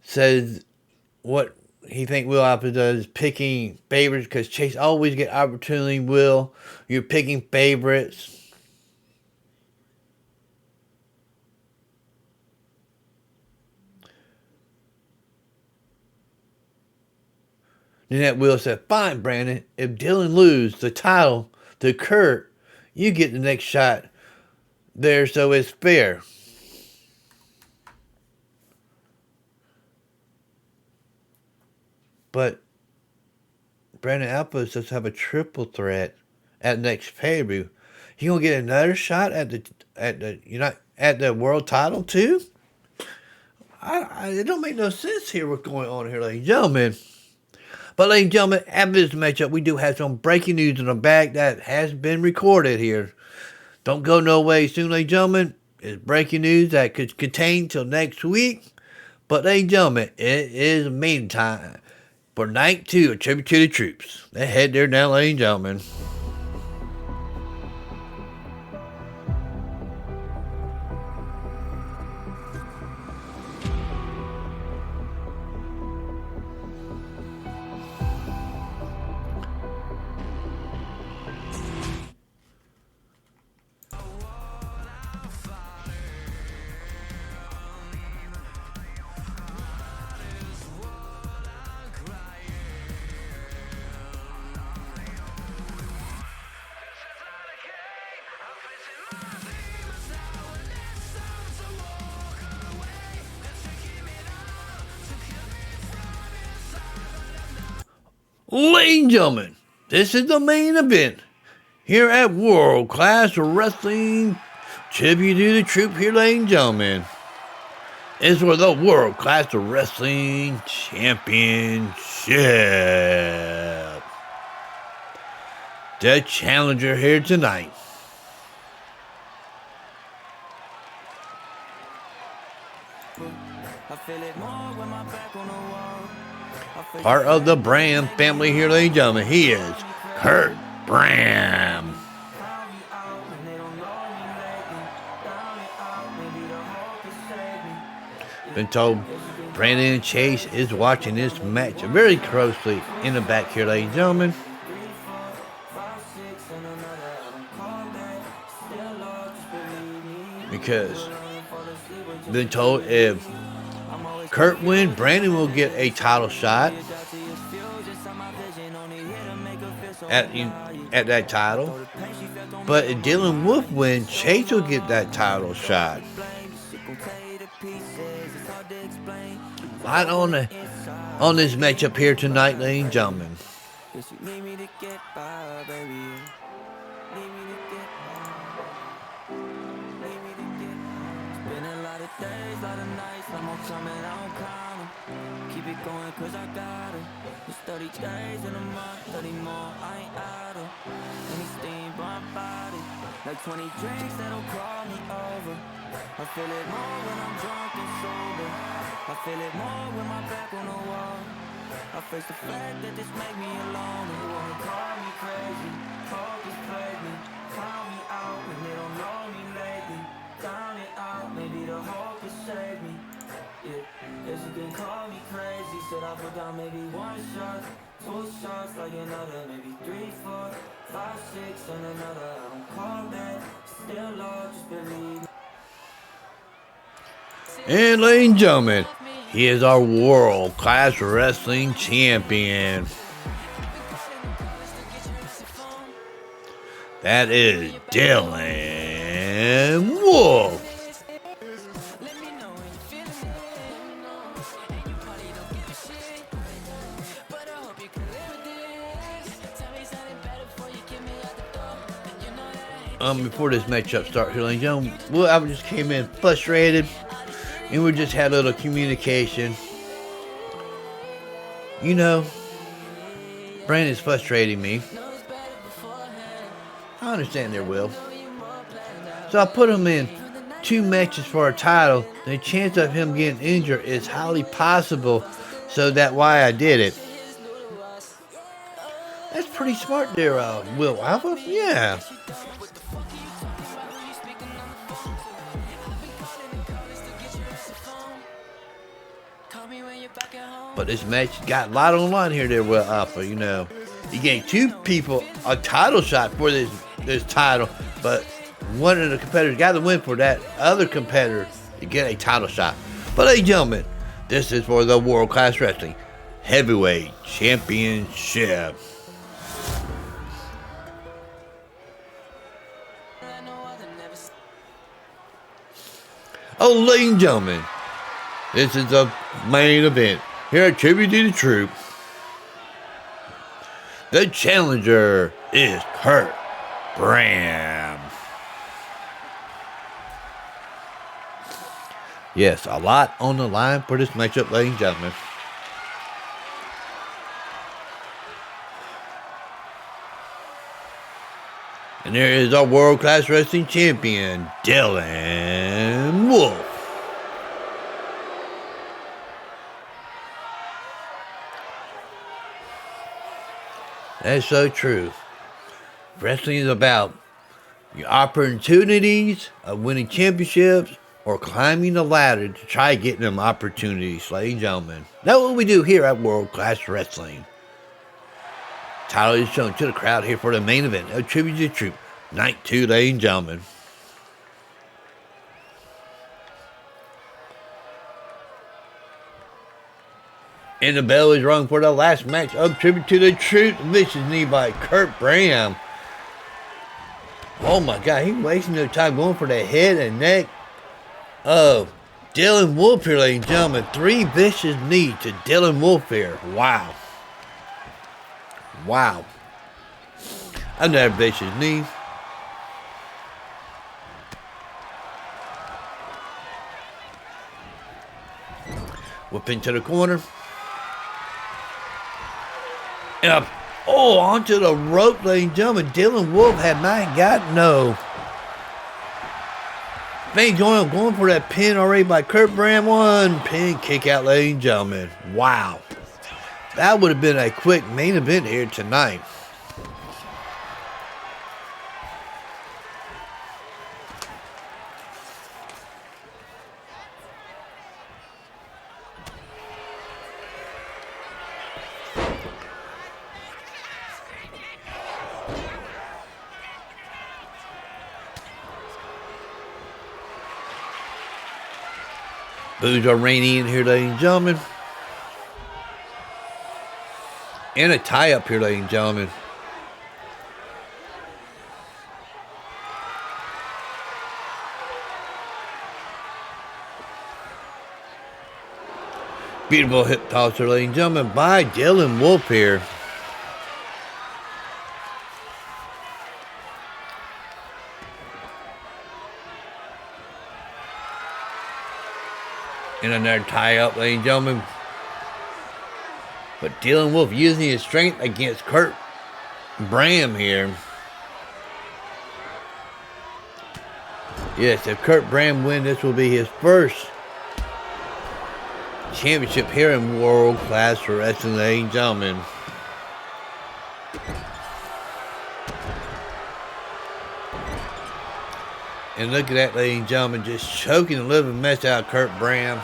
says what he think Will Alpha does, picking favorites, because Chase always get opportunity. Will, you're picking favorites. Then that Will said, fine, Brandon, if Dylan loses the title to Curt, you get the next shot there, so it's fair. But Brandon Alpha does have a triple threat at next pay-per-view. He gonna get another shot at the world title too? It don't make no sense here. What's going on here, ladies and gentlemen? But ladies and gentlemen, after this matchup, we do have some breaking news in the back that has been recorded here. Don't go no way soon, ladies and gentlemen. It's breaking news that could contain till next week. But ladies and gentlemen, it is meantime for night 2 of Tribute to the Troops. Let's head there now, ladies and gentlemen. Ladies and gentlemen, this is the main event here at World Class Wrestling Tribute to the Troop here, ladies and gentlemen. It's for the World Class Wrestling Championship. The challenger here tonight. I feel it more when my back on the wall. Part of the Bram family here, ladies and gentlemen. He is Curt Bram. Been told Brandon Chase is watching this match very closely in the back here, ladies and gentlemen. Because been told if Curt win, Brennenom will get a title shot at that title. But if Dylan Wolf wins, Chase will get that title shot. Right on this matchup here tonight, ladies and gentlemen. Keep it going cause I got it. It's 30 days in a month, 30 more, I ain't idle. Any steam my body, like 20 drinks that'll call me over. I feel it more when I'm drunk and sober. I feel it more when my back on the wall. I face the fact that this make me alone. They wanna call me crazy, focus play me, call me out when they don't know me lately. Down and out, maybe the hope will save me. Yeah, yes you can call me crazy. Said I put down maybe one shot, two shots like another, maybe 3, 4, 5, 6 and another. I don't call that, still love, just believe me. And ladies and gentlemen, he is our World Class Wrestling Champion. That is Dylan Wolf. Before this matchup starts here, ladies and gentlemen, well, I just came in frustrated, and we just had a little communication. You know, Brandon's frustrating me. I understand their will. So I put him in 2 matches for a title. The chance of him getting injured is highly possible, so that's why I did it. That's pretty smart there, Will Alpha. Yeah. But this match got a lot on the line here, there, Will Alpha. You know, you gave 2 people a title shot for this title, but one of the competitors got to win for that other competitor to get a title shot. But ladies and gentlemen, this is for the World Class Wrestling Heavyweight Championship. Oh, ladies and gentlemen, this is the main event here at Tribute to the Troop. The challenger is Curt Bram. Yes, a lot on the line for this matchup, ladies and gentlemen. And there is our World Class Wrestling Champion, Dylan Wolf. That's so true. Wrestling is about your opportunities of winning championships or climbing the ladder to try getting them opportunities, ladies and gentlemen. That's what we do here at World Class Wrestling. Title is shown to the crowd here for the main event of Tribute to the Troop, Night 2, ladies and gentlemen. And the bell is rung for the last match of Tribute to the Troop. Vicious knee by Curt Bram. Oh my God, he's wasting no time going for the head and neck of Dylan Wolf here, ladies and gentlemen. 3 vicious knees to Dylan Wolf here. Wow. Wow. Another vicious knee. Whip into the corner. And up, onto the rope, ladies and gentlemen. Dylan Wolf had not got no. Thing going for that pin already by Curt Bram. 1 pin kick out, ladies and gentlemen. Wow. That would have been a quick main event here tonight. Boos are raining in here, ladies and gentlemen. And a tie-up here, ladies and gentlemen. Beautiful hip tosser, ladies and gentlemen, by Dylan Wolf here. And another tie-up, ladies and gentlemen. But Dylan Wolf using his strength against Curt Bram here. Yes, if Curt Bram wins, this will be his first championship here in World Class Wrestling, ladies and gentlemen. And look at that, ladies and gentlemen, just choking the living mess out of Curt Bram.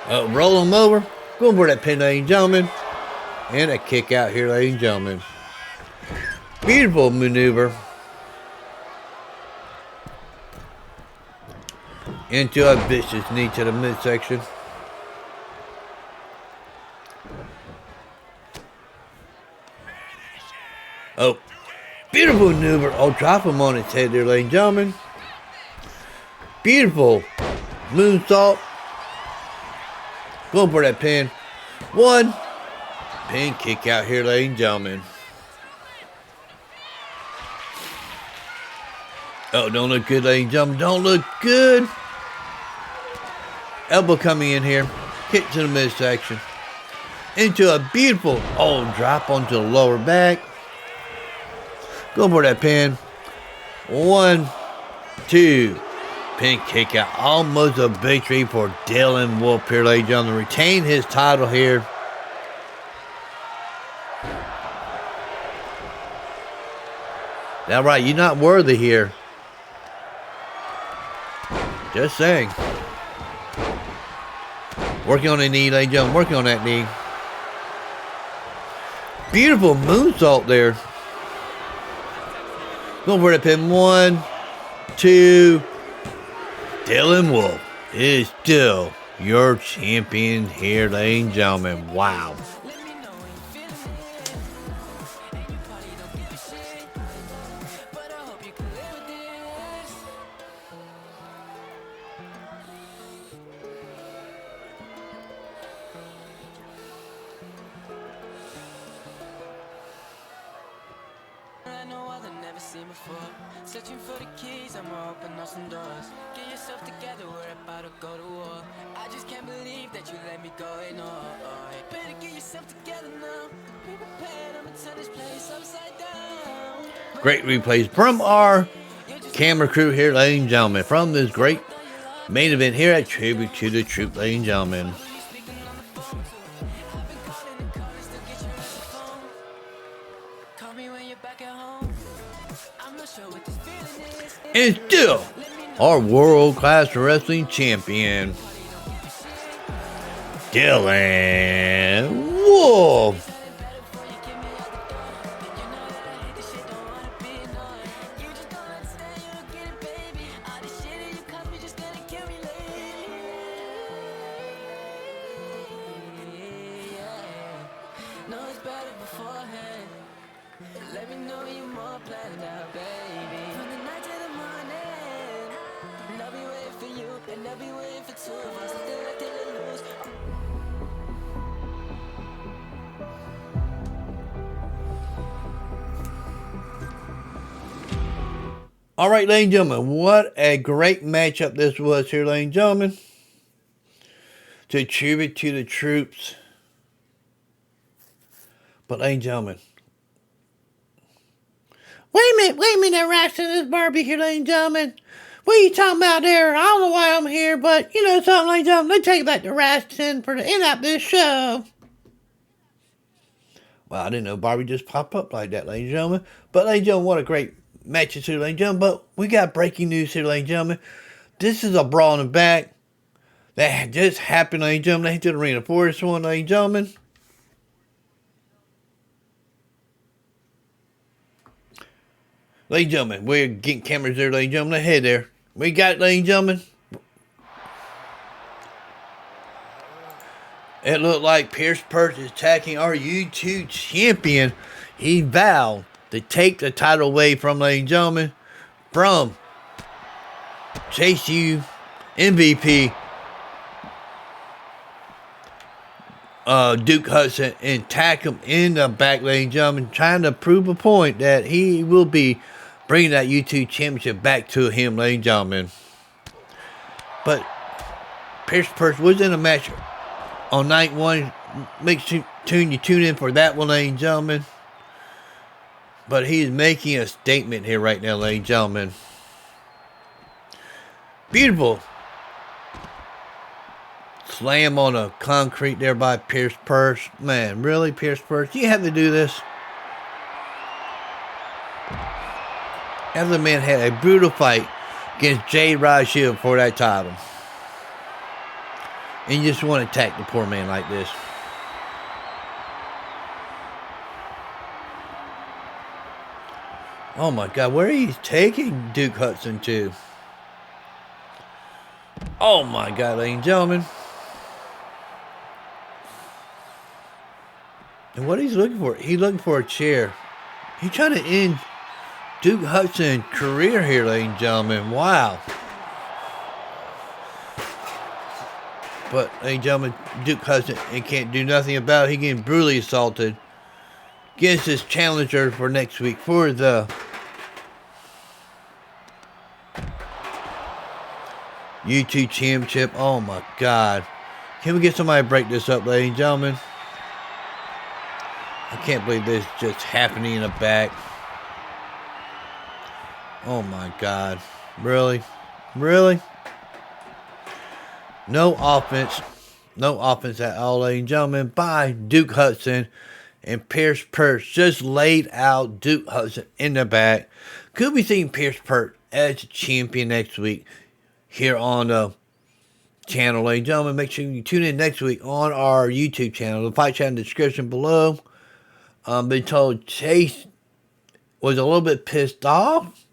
Roll him over. Going for that pin, ladies and gentlemen. And a kick out here, ladies and gentlemen. Beautiful maneuver. Into a vicious knee to the midsection. Oh, beautiful maneuver. Oh, drop him on his head there, ladies and gentlemen. Beautiful moonsault. Going for that pin. One. Pin kick out here, ladies and gentlemen. Oh, don't look good, ladies and gentlemen. Don't look good. Elbow coming in here. Kick to the midsection. Into a beautiful, drop onto the lower back. Going for that pin. 1, 2. Pin kick out. Almost a victory for Dylan Wolf here, ladies and gentlemen. Retain his title here. That's right. You're not worthy here. Just saying. Working on the knee, ladies and gentlemen. Working on that knee. Beautiful moonsault there. Going for the pin. 1, 2. Dylan Wolf is still your champion here, ladies and gentlemen. Wow. Searching for the keys, I'm gonna open up some doors. Get yourself together, we're about to go to war. I just can't believe that you let me go, no. Better get yourself together now. Be prepared, I'm gonna turn this place upside down. Great replays from our camera crew here, ladies and gentlemen, from this great main event here at Tribute to the Troop, ladies and gentlemen. And still our World Class Wrestling Champion, Dylan Wolf. All right, ladies and gentlemen, what a great matchup this was here, ladies and gentlemen. To tribute to the troops. But, ladies and gentlemen, wait a minute, Raston, this Barbie here, ladies and gentlemen. What are you talking about there? I don't know why I'm here, but, you know something, ladies and gentlemen, let's take it back to Raston for the end of this show. Well, I didn't know Barbie just popped up like that, ladies and gentlemen. But, ladies and gentlemen, what a great matches here, ladies and gentlemen. But we got breaking news here, ladies and gentlemen. This is a brawl in the back that just happened, ladies and gentlemen. They hit the arena for this one, ladies and gentlemen. Ladies and gentlemen, we're getting cameras there, ladies and gentlemen. Ahead there. we got, ladies and gentlemen. It looked like Pierce Purse is attacking our YouTube champion. He vowed to take the title away from, ladies and gentlemen, from Chase U MVP Duke Hudson and tack him in the back, ladies and gentlemen, trying to prove a point that he will be bringing that YouTube championship back to him, ladies and gentlemen. But Pierce Purse was in a match on night one. Make sure you tune in for that one, ladies and gentlemen. But he is making a statement here right now, ladies and gentlemen. Beautiful slam on the concrete there by Pierce Purse. Man, really, Pierce Purse? You have to do this? Other man had a brutal fight against Jay Shield for that title. And you just want to attack the poor man like this. Oh my God, where are you taking Duke Hudson to? Oh my God, ladies and gentlemen. And what he's looking for, he's looking for a chair. He's trying to end Duke Hudson's career here, ladies and gentlemen. Wow. But, ladies and gentlemen, Duke Hudson, he can't do nothing about it. He's getting brutally assaulted against his challenger for next week for the YouTube Championship. Oh my God. Can we get somebody to break this up, ladies and gentlemen? I can't believe this is just happening in the back. Oh my God. Really? Really? No offense. No offense at all, ladies and gentlemen, by Duke Hudson. And Pierce Purse just laid out Duke Hudson in the back. Could we see Pierce Purse as champion next week here on the channel, ladies and gentlemen? Make sure you tune in next week on our YouTube channel. The fight chat in the description below. Been told Chase was a little bit pissed off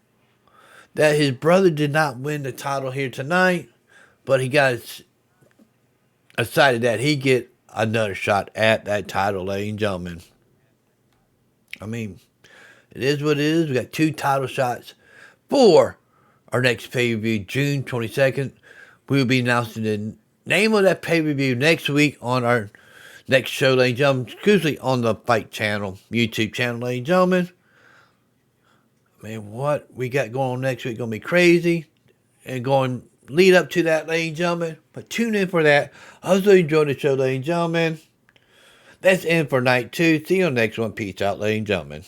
that his brother did not win the title here tonight, but he got excited that he get another shot at that title, ladies and gentlemen. I mean, it is what it is. We got 2 title shots for our next pay-per-view, June 22nd. We will be announcing the name of that pay-per-view next week on our next show, ladies and gentlemen, exclusively on the Fight Channel, YouTube channel, ladies and gentlemen. I mean, what we got going on next week going to be crazy. And going lead up to that, ladies and gentlemen. But tune in for that. I hope you enjoyed the show, ladies and gentlemen. That's it for night 2. See you on the next one. Peace out, ladies and gentlemen.